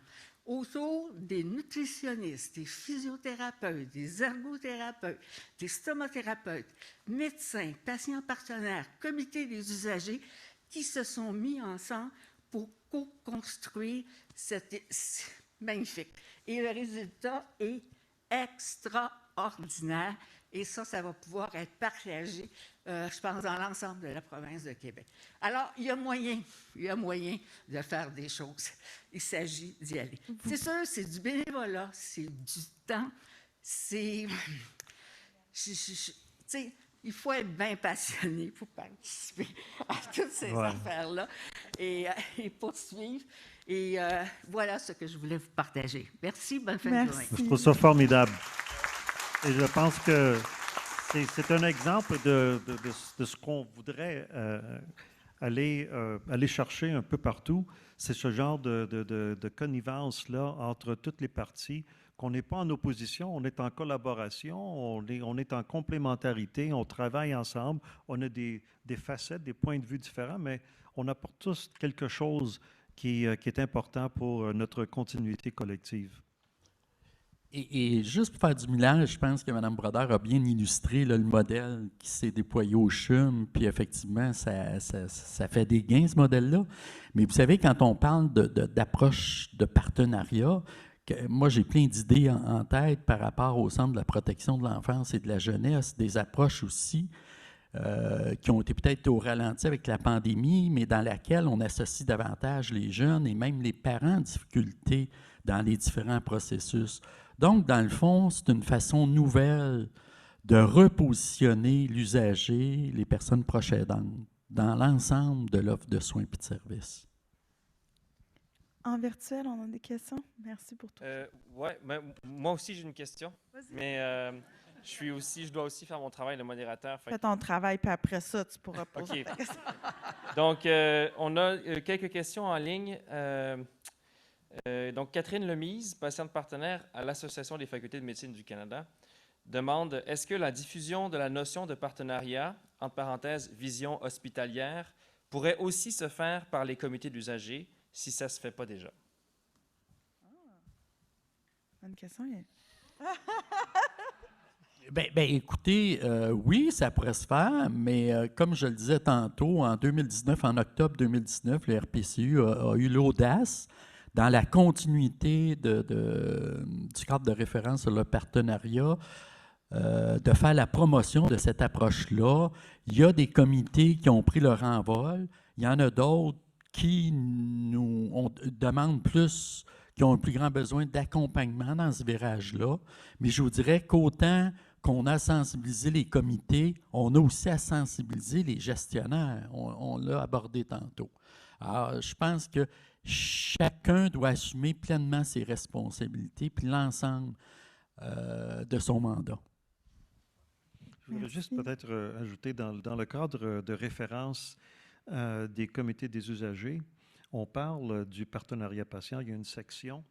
Autour des nutritionnistes, des physiothérapeutes, des ergothérapeutes, des stomothérapeutes, médecins, patients partenaires, comités des usagers qui se sont mis ensemble pour co-construire cette magnifique. Et le résultat est extraordinaire. Et ça va pouvoir être partagé, je pense, dans l'ensemble de la province de Québec. Alors, il y a moyen de faire des choses. Il s'agit d'y aller. C'est sûr, c'est du bénévolat, c'est du temps, c'est... il faut être bien passionné pour participer à toutes ces affaires-là et poursuivre. Et voilà ce que je voulais vous partager. Merci, bonne fin de journée. Je trouve ça formidable. Et je pense que c'est un exemple de ce qu'on voudrait aller chercher un peu partout. C'est ce genre de connivence-là entre toutes les parties, qu'on n'est pas en opposition, on est en collaboration, on est en complémentarité, on travaille ensemble, on a des facettes, des points de vue différents, mais on apporte tous quelque chose qui est important pour notre continuité collective. Et juste pour faire du millage, je pense que Mme Brodeur a bien illustré là, le modèle qui s'est déployé au CHUM, puis effectivement, ça fait des gains, ce modèle-là. Mais vous savez, quand on parle d'approche de partenariat, moi, j'ai plein d'idées en tête par rapport au Centre de la protection de l'enfance et de la jeunesse, des approches aussi qui ont été peut-être au ralenti avec la pandémie, mais dans laquelle on associe davantage les jeunes et même les parents en difficulté dans les différents processus. Donc, dans le fond, c'est une façon nouvelle de repositionner l'usager, les personnes proches aidantes, dans l'ensemble de l'offre de soins et de services. En virtuel, on a des questions? Merci pour tout. Oui, moi aussi, j'ai une question. Mais je dois aussi faire mon travail de modérateur. Fais ton travail, puis après ça, tu pourras poser ta question. Donc, on a quelques questions en ligne. Donc, Catherine Lemise, patiente partenaire à l'Association des facultés de médecine du Canada, demande « Est-ce que la diffusion de la notion de partenariat, entre parenthèses, vision hospitalière, pourrait aussi se faire par les comités d'usagers si ça ne se fait pas déjà? » Bonne question. Écoutez, oui, ça pourrait se faire, mais comme je le disais tantôt, en octobre 2019, le RPCU a eu l'audace dans la continuité du cadre de référence sur le partenariat, de faire la promotion de cette approche-là. Il y a des comités qui ont pris leur envol. Il y en a d'autres qui demandent plus, qui ont un plus grand besoin d'accompagnement dans ce virage-là. Mais je vous dirais qu'autant qu'on a sensibilisé les comités, on a aussi à sensibiliser les gestionnaire. On l'a abordé tantôt. Alors, je pense que chacun doit assumer pleinement ses responsabilités puis l'ensemble de son mandat. Je voudrais juste peut-être ajouter dans le cadre de référence des comités des usagers, on parle du partenariat patient, il y a une section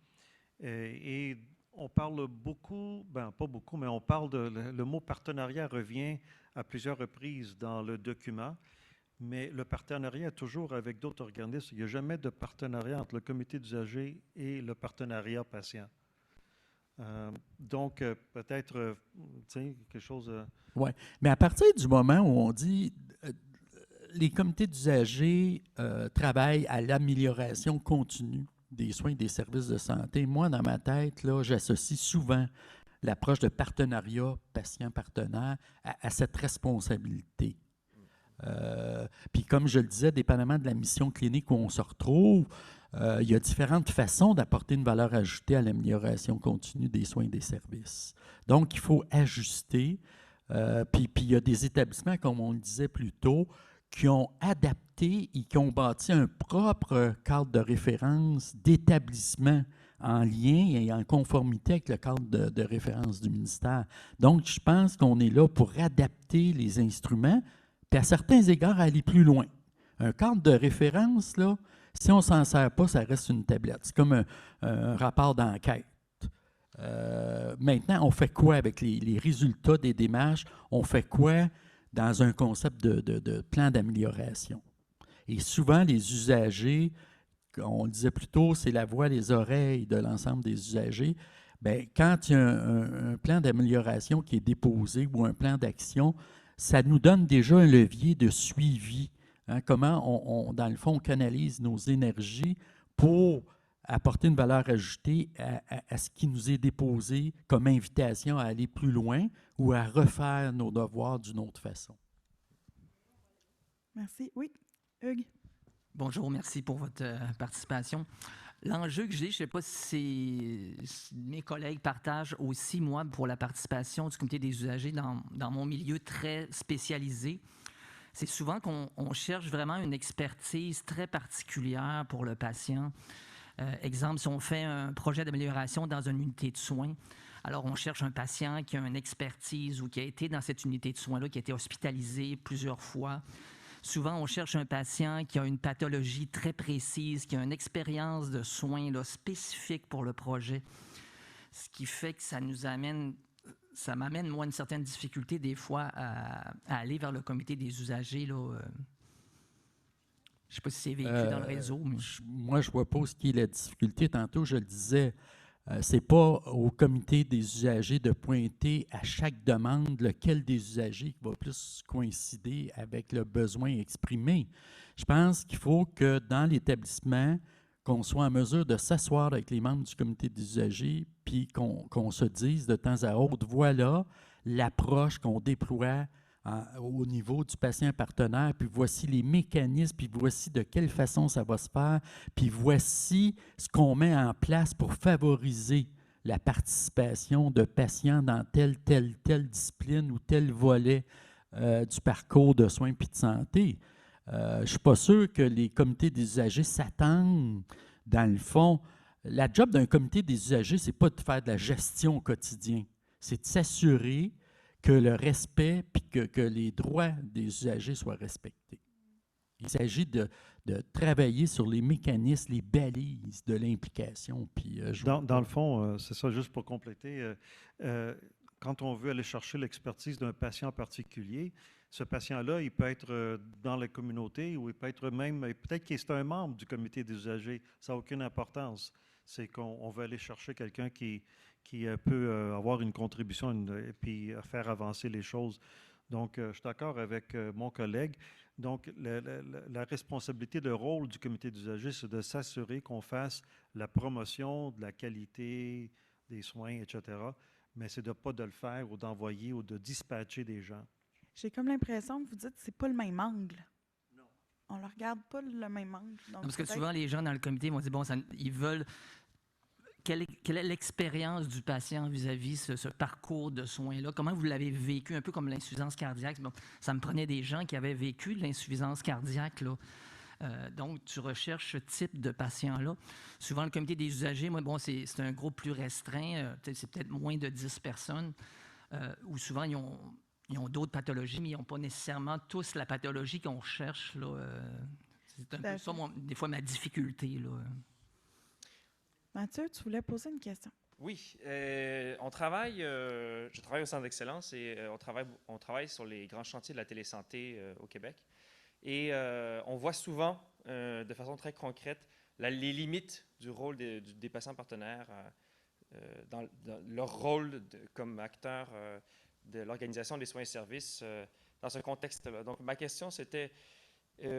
et on parle beaucoup, ben pas beaucoup, mais on parle le mot partenariat revient à plusieurs reprises dans le document, mais le partenariat est toujours avec d'autres organismes. Il n'y a jamais de partenariat entre le comité d'usagers et le partenariat patient. Donc, peut-être, tu sais, quelque chose... Oui, mais à partir du moment où on dit les comités d'usagers travaillent à l'amélioration continue des soins et des services de santé, moi, dans ma tête, là, j'associe souvent l'approche de partenariat patient-partenaire à cette responsabilité. Puis comme je le disais, dépendamment de la mission clinique où on se retrouve, il y a différentes façons d'apporter une valeur ajoutée à l'amélioration continue des soins et des services. Donc, il faut ajuster. Puis il y a des établissements, comme on le disait plus tôt, qui ont adapté et qui ont bâti un propre cadre de référence d'établissement en lien et en conformité avec le cadre de référence du ministère. Donc, je pense qu'on est là pour adapter les instruments, puis à certains égards, aller plus loin. Un cadre de référence, là, si on ne s'en sert pas, ça reste une tablette. C'est comme un rapport d'enquête. Maintenant, on fait quoi avec les résultats des démarches? On fait quoi dans un concept de plan d'amélioration? Et souvent, les usagers, on le disait plus tôt, c'est la voix, les oreilles de l'ensemble des usagers. Bien, quand il y a un plan d'amélioration qui est déposé ou un plan d'action, ça nous donne déjà un levier de suivi. Hein, comment, dans le fond, on canalise nos énergies pour apporter une valeur ajoutée à ce qui nous est déposé comme invitation à aller plus loin ou à refaire nos devoirs d'une autre façon. Merci. Oui, Hugues. Bonjour, merci pour votre participation. L'enjeu que j'ai, je ne sais pas si mes collègues partagent aussi, moi, pour la participation du comité des usagers dans mon milieu très spécialisé. C'est souvent qu'on cherche vraiment une expertise très particulière pour le patient. Exemple, si on fait un projet d'amélioration dans une unité de soins, alors on cherche un patient qui a une expertise ou qui a été dans cette unité de soins-là, qui a été hospitalisé plusieurs fois. Souvent, on cherche un patient qui a une pathologie très précise, qui a une expérience de soins là, spécifique pour le projet, ce qui fait que ça m'amène, moi, une certaine difficulté des fois à aller vers le comité des usagers, là, je ne sais pas si c'est véhiculé dans le réseau. Mais... Moi, je ne vois pas ce qui est la difficulté. Tantôt, je le disais, ce n'est pas au comité des usagers de pointer à chaque demande lequel des usagers va plus coïncider avec le besoin exprimé. Je pense qu'il faut que dans l'établissement, qu'on soit en mesure de s'asseoir avec les membres du comité des usagers puis qu'on se dise de temps à autre, voilà l'approche qu'on déploie au niveau du patient partenaire, puis voici les mécanismes, puis voici de quelle façon ça va se faire, puis voici ce qu'on met en place pour favoriser la participation de patients dans telle discipline ou tel volet du parcours de soins puis de santé. Je ne suis pas sûr que les comités des usagers s'attendent, dans le fond. La job d'un comité des usagers, ce n'est pas de faire de la gestion au quotidien, c'est de s'assurer que le respect puis que les droits des usagers soient respectés. Il s'agit de travailler sur les mécanismes, les balises de l'implication. Puis, dans le fond, c'est ça, juste pour compléter, quand on veut aller chercher l'expertise d'un patient particulier, ce patient-là, il peut être dans la communauté ou il peut être même, peut-être qu'il est un membre du comité des usagers, ça n'a aucune importance. C'est qu'on veut aller chercher quelqu'un qui peut avoir une contribution et puis faire avancer les choses. Donc, je suis d'accord avec mon collègue. Donc, la responsabilité, le rôle du comité d'usagers, c'est de s'assurer qu'on fasse la promotion de la qualité des soins, etc. Mais c'est de pas de le faire ou d'envoyer ou de dispatcher des gens. J'ai comme l'impression que vous dites que c'est pas le même angle. Non. On ne le regarde pas le même angle. Donc Parce que souvent, les gens dans le comité vont dire, bon, ils veulent... Quelle est l'expérience du patient vis-à-vis ce parcours de soins-là? Comment vous l'avez vécu, un peu comme l'insuffisance cardiaque? Bon, ça me prenait des gens qui avaient vécu de l'insuffisance cardiaque, là. Donc, tu recherches ce type de patient-là. Souvent, le comité des usagers, moi, bon, c'est un groupe plus restreint, c'est peut-être moins de 10 personnes, où souvent, ils ont d'autres pathologies, mais ils n'ont pas nécessairement tous la pathologie qu'on cherche, là. C'est un peu ça, des fois, ma difficulté, là. Mathieu, tu voulais poser une question? Oui, on travaille, je travaille au Centre d'excellence et on travaille sur les grands chantiers de la télésanté au Québec. Et on voit souvent, de façon très concrète, les limites du rôle des patients partenaires dans leur rôle comme acteurs de l'organisation des soins et services dans ce contexte-là. Donc, ma question, c'était,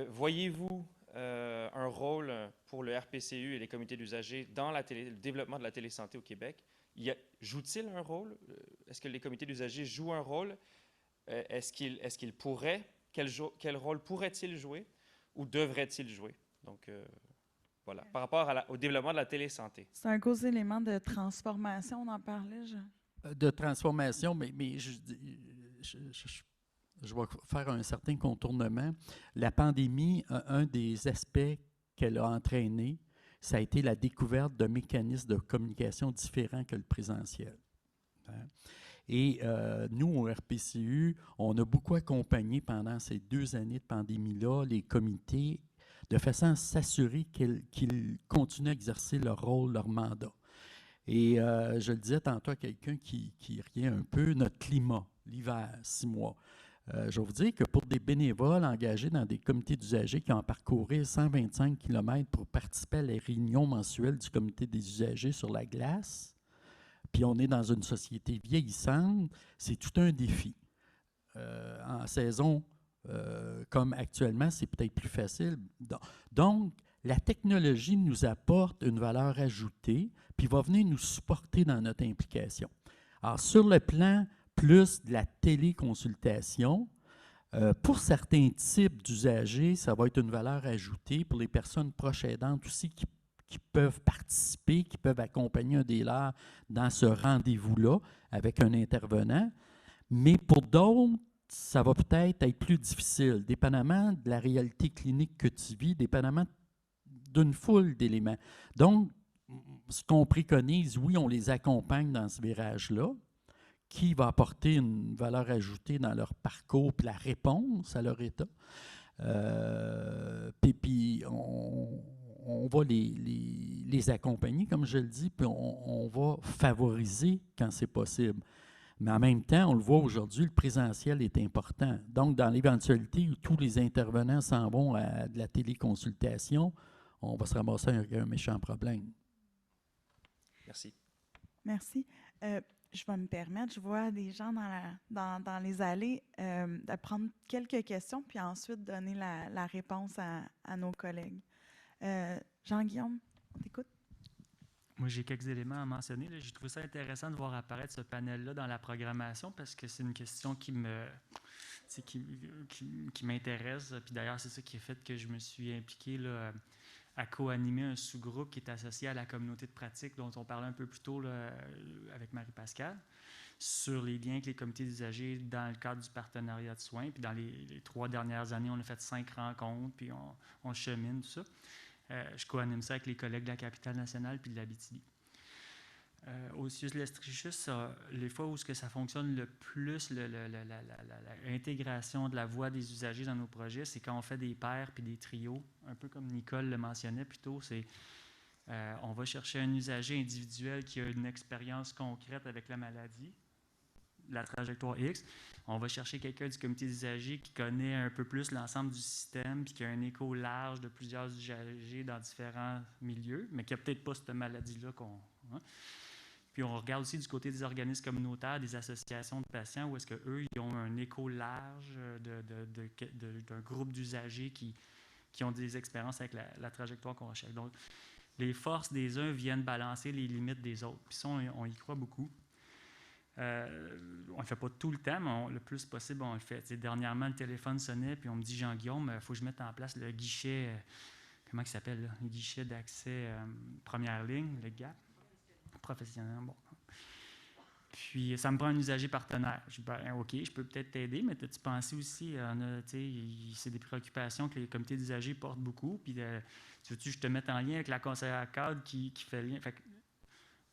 voyez-vous un rôle pour le RPCU et les comités d'usagers dans le développement de la télésanté au Québec? Joue-t-il un rôle? Est-ce que les comités d'usagers jouent un rôle? Est-ce qu'ils pourraient? Quel rôle pourrait-il jouer ou devrait-il jouer? Donc, voilà, par rapport au développement de la télésanté. C'est un gros élément de transformation, on en parlait, De transformation, mais je vais faire un certain contournement. La pandémie, un des aspects qu'elle a entraîné, ça a été la découverte de mécanismes de communication différents que le présentiel. Et nous, au RPCU, on a beaucoup accompagné pendant ces 2 années de pandémie-là les comités de façon à s'assurer qu'ils continuent à exercer leur rôle, leur mandat. Et je le disais tantôt à quelqu'un qui riait un peu, notre climat, l'hiver, 6 mois. Je vais vous dire que pour des bénévoles engagés dans des comités d'usagers qui ont parcouru 125 km pour participer à la réunion mensuelle du comité des usagers sur la glace, puis on est dans une société vieillissante, c'est tout un défi. En saison comme actuellement, c'est peut-être plus facile. Donc, la technologie nous apporte une valeur ajoutée, puis va venir nous supporter dans notre implication. Alors, sur le plan plus de la téléconsultation, pour certains types d'usagers, ça va être une valeur ajoutée. Pour les personnes proches aidantes aussi qui peuvent participer, qui peuvent accompagner un dealer dans ce rendez-vous-là avec un intervenant. Mais pour d'autres, ça va peut-être être plus difficile, dépendamment de la réalité clinique que tu vis, dépendamment d'une foule d'éléments. Donc, ce qu'on préconise, oui, on les accompagne dans ce virage-là, qui va apporter une valeur ajoutée dans leur parcours, puis la réponse à leur état. Puis on va les accompagner, comme je le dis, puis on va favoriser quand c'est possible. Mais en même temps, on le voit aujourd'hui, le présentiel est important. Donc, dans l'éventualité où tous les intervenants s'en vont à de la téléconsultation, on va se ramasser avec un méchant problème. Merci. Merci. Je vais me permettre, je vois des gens dans les allées, de prendre quelques questions, puis ensuite donner la réponse à nos collègues. Jean-Guillaume, on t'écoute? Moi, j'ai quelques éléments à mentionner. J'ai trouvé ça intéressant de voir apparaître ce panel-là dans la programmation parce que c'est une question qui m'intéresse. Puis d'ailleurs, c'est ça qui a fait que je me suis impliqué là, à co-animer un sous-groupe qui est associé à la communauté de pratique dont on parlait un peu plus tôt là, avec Marie-Pascale, sur les liens avec les comités d'usagers dans le cadre du partenariat de soins. Puis dans les 3 dernières années, on a fait 5 rencontres, puis on chemine, tout ça. Je co-anime ça avec les collègues de la Capitale-Nationale puis de l'Abitibi. Au CIUS Lestrichus, les fois où ce que ça fonctionne le plus, l'intégration de la voix des usagers dans nos projets, c'est quand on fait des paires puis des trios, un peu comme Nicole le mentionnait plus tôt, c'est on va chercher un usager individuel qui a une expérience concrète avec la maladie, la trajectoire X. On va chercher quelqu'un du comité d'usagers qui connaît un peu plus l'ensemble du système puis qui a un écho large de plusieurs usagers dans différents milieux, mais qui n'a peut-être pas cette maladie-là qu'on... Hein. Puis on regarde aussi du côté des organismes communautaires, des associations de patients, où est-ce qu'eux, ils ont un écho large d'un groupe d'usagers qui ont des expériences avec la trajectoire qu'on recherche. Donc, les forces des uns viennent balancer les limites des autres. Puis ça, on y croit beaucoup. On ne le fait pas tout le temps, mais le plus possible, on le fait. T'sais, dernièrement, le téléphone sonnait, puis on me dit, Jean-Guillaume, il faut que je mette en place le guichet, comment il s'appelle, là? Le guichet d'accès première ligne, le GAP, professionnel. Bon. Puis, ça me prend un usager partenaire. Je dis, ben, OK, je peux peut-être t'aider, mais as-tu pensé aussi, c'est des préoccupations que les comités d'usagers portent beaucoup, puis tu veux-tu que je te mette en lien avec la conseillère cadre qui fait lien? Fait que,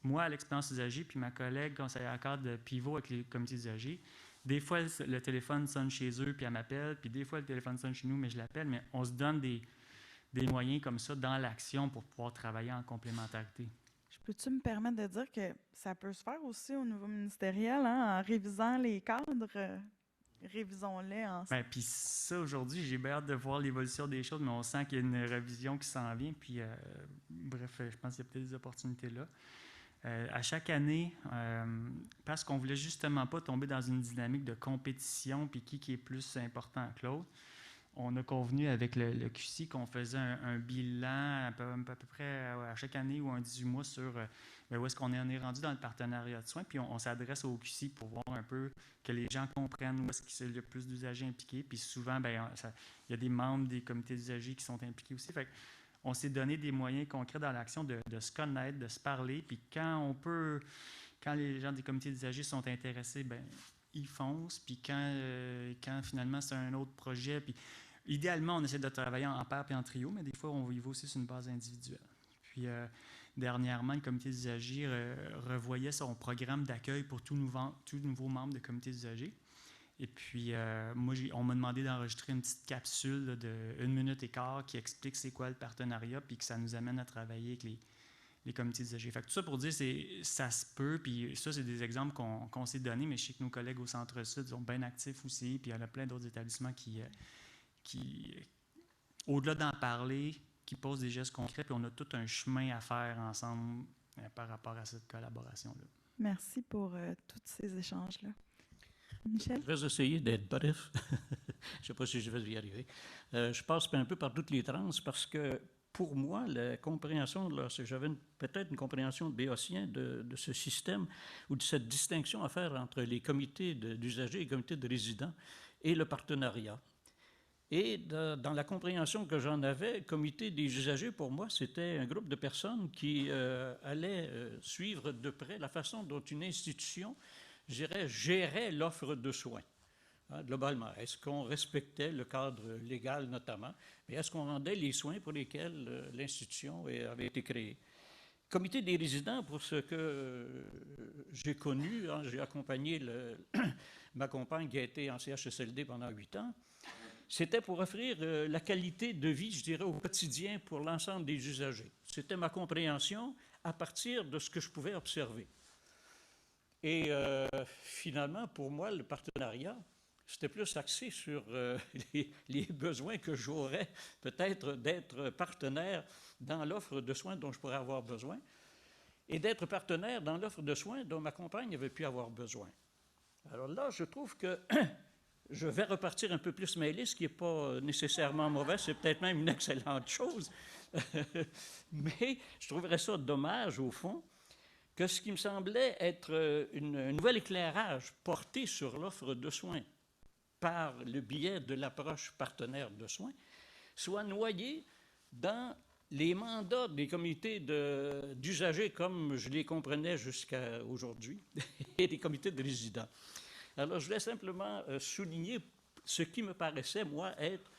moi, à l'expérience usager, puis ma collègue conseillère cadre de pivot avec les comités d'usagers, des fois, le téléphone sonne chez eux, puis elle m'appelle, puis des fois, le téléphone sonne chez nous, mais je l'appelle, mais on se donne des moyens comme ça dans l'action pour pouvoir travailler en complémentarité. Peux-tu me permettre de dire que ça peut se faire aussi au niveau ministériel, hein, en révisant les cadres? Révisons-les ensemble. Puis ça, aujourd'hui, j'ai bien hâte de voir l'évolution des choses, mais on sent qu'il y a une révision qui s'en vient, puis bref, je pense qu'il y a peut-être des opportunités là. À chaque année, parce qu'on ne voulait justement pas tomber dans une dynamique de compétition, puis qui est plus important que l'autre, on a convenu avec le QC qu'on faisait un bilan à peu près à chaque année ou un 18 mois sur où est-ce qu'on est rendu dans le partenariat de soins, puis on s'adresse au QC pour voir un peu que les gens comprennent où est-ce qu'il y a le plus d'usagers impliqués, puis souvent, il y a des membres des comités d'usagers qui sont impliqués aussi. Fait on s'est donné des moyens concrets dans l'action de se connaître, de se parler, puis quand les gens des comités d'usagers sont intéressés, ils foncent, puis quand finalement c'est un autre projet, puis idéalement, on essaie de travailler en pair et en trio, mais des fois, on y va aussi sur une base individuelle. Puis, dernièrement, le comité d'usagers revoyait son programme d'accueil pour tout nouveau membre de comité d'usagers. Et puis, moi, on m'a demandé d'enregistrer une petite capsule là, de 1 minute et quart qui explique c'est quoi le partenariat, puis que ça nous amène à travailler avec les comités d'usagers. Fait que tout ça pour dire, ça se peut, puis ça, c'est des exemples qu'on s'est donnés, mais je sais que nos collègues au Centre-Sud sont bien actifs aussi, puis il y en a plein d'autres établissements qui au-delà d'en parler, qui posent des gestes concrets, puis on a tout un chemin à faire ensemble par rapport à cette collaboration-là. Merci pour tous ces échanges-là. Michel? Je vais essayer d'être bref. Je ne sais pas si je vais y arriver. Je passe un peu par toutes les tranches parce que pour moi, la compréhension, j'avais peut-être une compréhension béotien de ce système ou de cette distinction à faire entre les comités d'usagers et les comités de résidents et le partenariat. Et dans la compréhension que j'en avais, le comité des usagers, pour moi, c'était un groupe de personnes qui allaient suivre de près la façon dont une institution, je dirais, gérait l'offre de soins. Hein, globalement, est-ce qu'on respectait le cadre légal notamment, mais est-ce qu'on rendait les soins pour lesquels l'institution avait été créée? Comité des résidents, pour ce que j'ai connu, hein, j'ai accompagné ma compagne qui a été en CHSLD pendant 8 ans, c'était pour offrir la qualité de vie, je dirais, au quotidien pour l'ensemble des usagers. C'était ma compréhension à partir de ce que je pouvais observer. Et finalement, pour moi, le partenariat, c'était plus axé sur les besoins que j'aurais peut-être d'être partenaire dans l'offre de soins dont je pourrais avoir besoin et d'être partenaire dans l'offre de soins dont ma compagne avait pu avoir besoin. Alors là, je trouve que je vais repartir un peu plus mêlé, ce qui n'est pas nécessairement mauvais, c'est peut-être même une excellente chose. Mais je trouverais ça dommage, au fond, que ce qui me semblait être un nouvel éclairage porté sur l'offre de soins par le biais de l'approche partenaire de soins soit noyé dans les mandats des comités d'usagers comme je les comprenais jusqu'à aujourd'hui et des comités de résidents. Alors, je voulais simplement souligner ce qui me paraissait, moi, être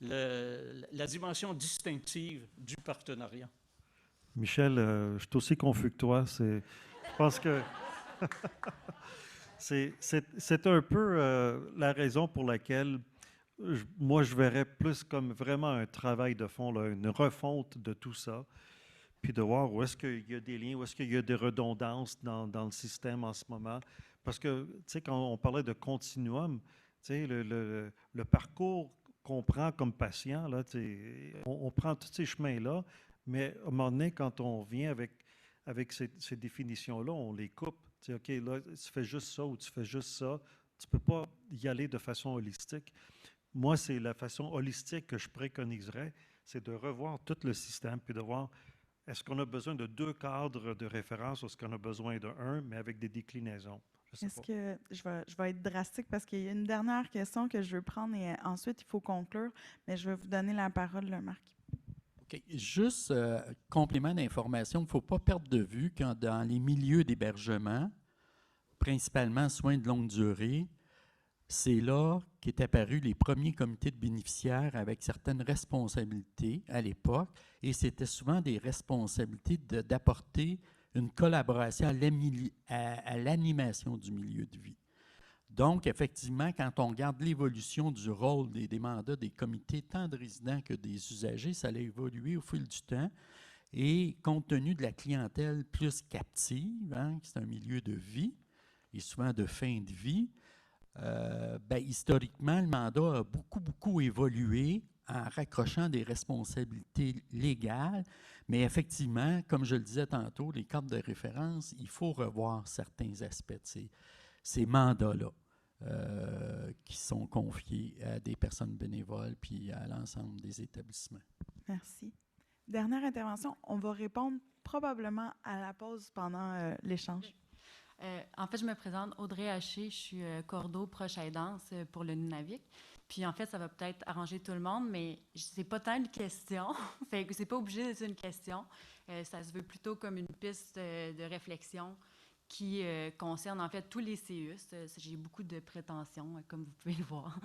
la dimension distinctive du partenariat. Michel, je suis aussi confus que toi. Je pense que c'est un peu la raison pour laquelle moi, je verrais plus comme vraiment un travail de fond, là, une refonte de tout ça, puis de voir où est-ce qu'il y a des liens, où est-ce qu'il y a des redondances dans le système en ce moment. Parce que, tu sais, quand on parlait de continuum, tu sais, le parcours qu'on prend comme patient, là, on prend tous ces chemins-là, mais à un moment donné, quand on vient avec avec ces définitions-là, on les coupe. Tu sais, OK, là, tu fais juste ça ou tu fais juste ça. Tu ne peux pas y aller de façon holistique. Moi, c'est la façon holistique que je préconiserais, c'est de revoir tout le système puis de voir est-ce qu'on a besoin de 2 cadres de référence ou est-ce qu'on a besoin d'un, mais avec des déclinaisons. Est-ce que je vais être drastique parce qu'il y a une dernière question que je veux prendre et ensuite il faut conclure, mais je vais vous donner la parole, Marc. OK. Juste complément d'information, il ne faut pas perdre de vue que dans les milieux d'hébergement, principalement soins de longue durée, c'est là qu'est apparu les premiers comités de bénéficiaires avec certaines responsabilités à l'époque, et c'était souvent des responsabilités d'apporter une collaboration à l'animation du milieu de vie. Donc, effectivement, quand on regarde l'évolution du rôle des mandats des comités, tant de résidents que des usagers, ça a évolué au fil du temps. Et compte tenu de la clientèle plus captive, hein, c'est un milieu de vie et souvent de fin de vie, historiquement, le mandat a beaucoup évolué en raccrochant des responsabilités légales. Mais effectivement, comme je le disais tantôt, les cadres de référence, il faut revoir certains aspects de ces mandats-là qui sont confiés à des personnes bénévoles puis à l'ensemble des établissements. Merci. Dernière intervention, on va répondre probablement à la pause pendant l'échange. En fait, je me présente Audrey Haché, je suis cordeau proche aidance pour le Nunavik. Puis en fait, ça va peut-être arranger tout le monde, mais c'est pas tant une question, fait que c'est pas obligé d'être une question. Ça se veut plutôt comme une piste de réflexion qui concerne en fait tous les CEUS. J'ai beaucoup de prétentions, comme vous pouvez le voir.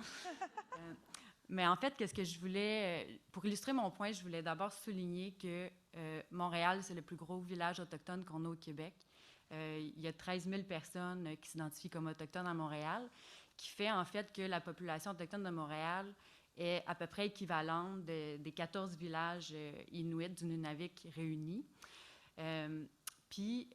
Mais en fait, qu'est-ce que je voulais, pour illustrer mon point, je voulais d'abord souligner que Montréal, c'est le plus gros village autochtone qu'on a au Québec. Il y a 13 000 personnes qui s'identifient comme autochtones à Montréal, qui fait en fait que la population autochtone de Montréal est à peu près équivalente des 14 villages inuits du Nunavik réunis. Puis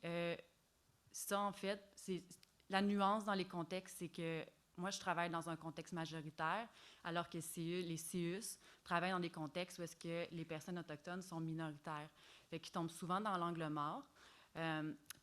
ça, en fait, c'est la nuance dans les contextes, c'est que moi, je travaille dans un contexte majoritaire, alors que les CEUS travaillent dans des contextes où est-ce que les personnes autochtones sont minoritaires. Fait qu'ils tombent souvent dans l'angle mort.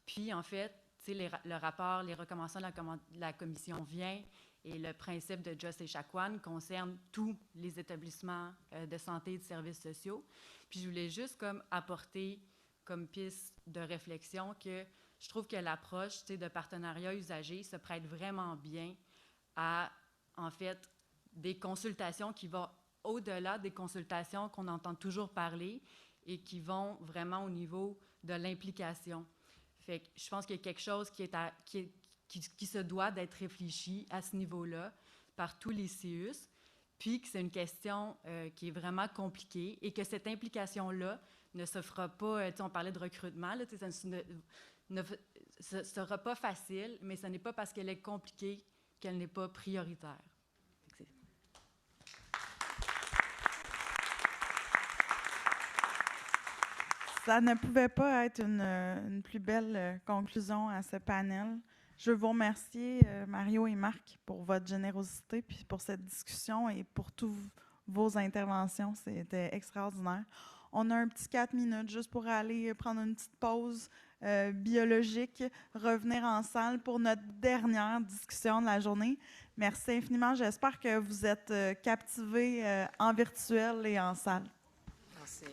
Puis, en fait, le rapport, les recommandations de la commission vient et le principe de Just et Chacoan concerne tous les établissements de santé et de services sociaux. Puis, je voulais juste comme apporter comme piste de réflexion que je trouve que l'approche de partenariat usagé se prête vraiment bien à, en fait, des consultations qui vont au-delà des consultations qu'on entend toujours parler et qui vont vraiment au niveau de l'implication. Fait que je pense qu'il y a quelque chose qui se doit d'être réfléchi à ce niveau-là par tous les CEUS, puis que c'est une question qui est vraiment compliquée et que cette implication-là ne se fera pas, on parlait de recrutement, là, ça ne sera pas facile, mais ce n'est pas parce qu'elle est compliquée qu'elle n'est pas prioritaire. Ça ne pouvait pas être une plus belle conclusion à ce panel. Je veux vous remercier, Mario et Marc, pour votre générosité, puis pour cette discussion et pour toutes vos interventions. C'était extraordinaire. On a un petit 4 minutes juste pour aller prendre une petite pause biologique, revenir en salle pour notre dernière discussion de la journée. Merci infiniment. J'espère que vous êtes captivés en virtuel et en salle. Merci.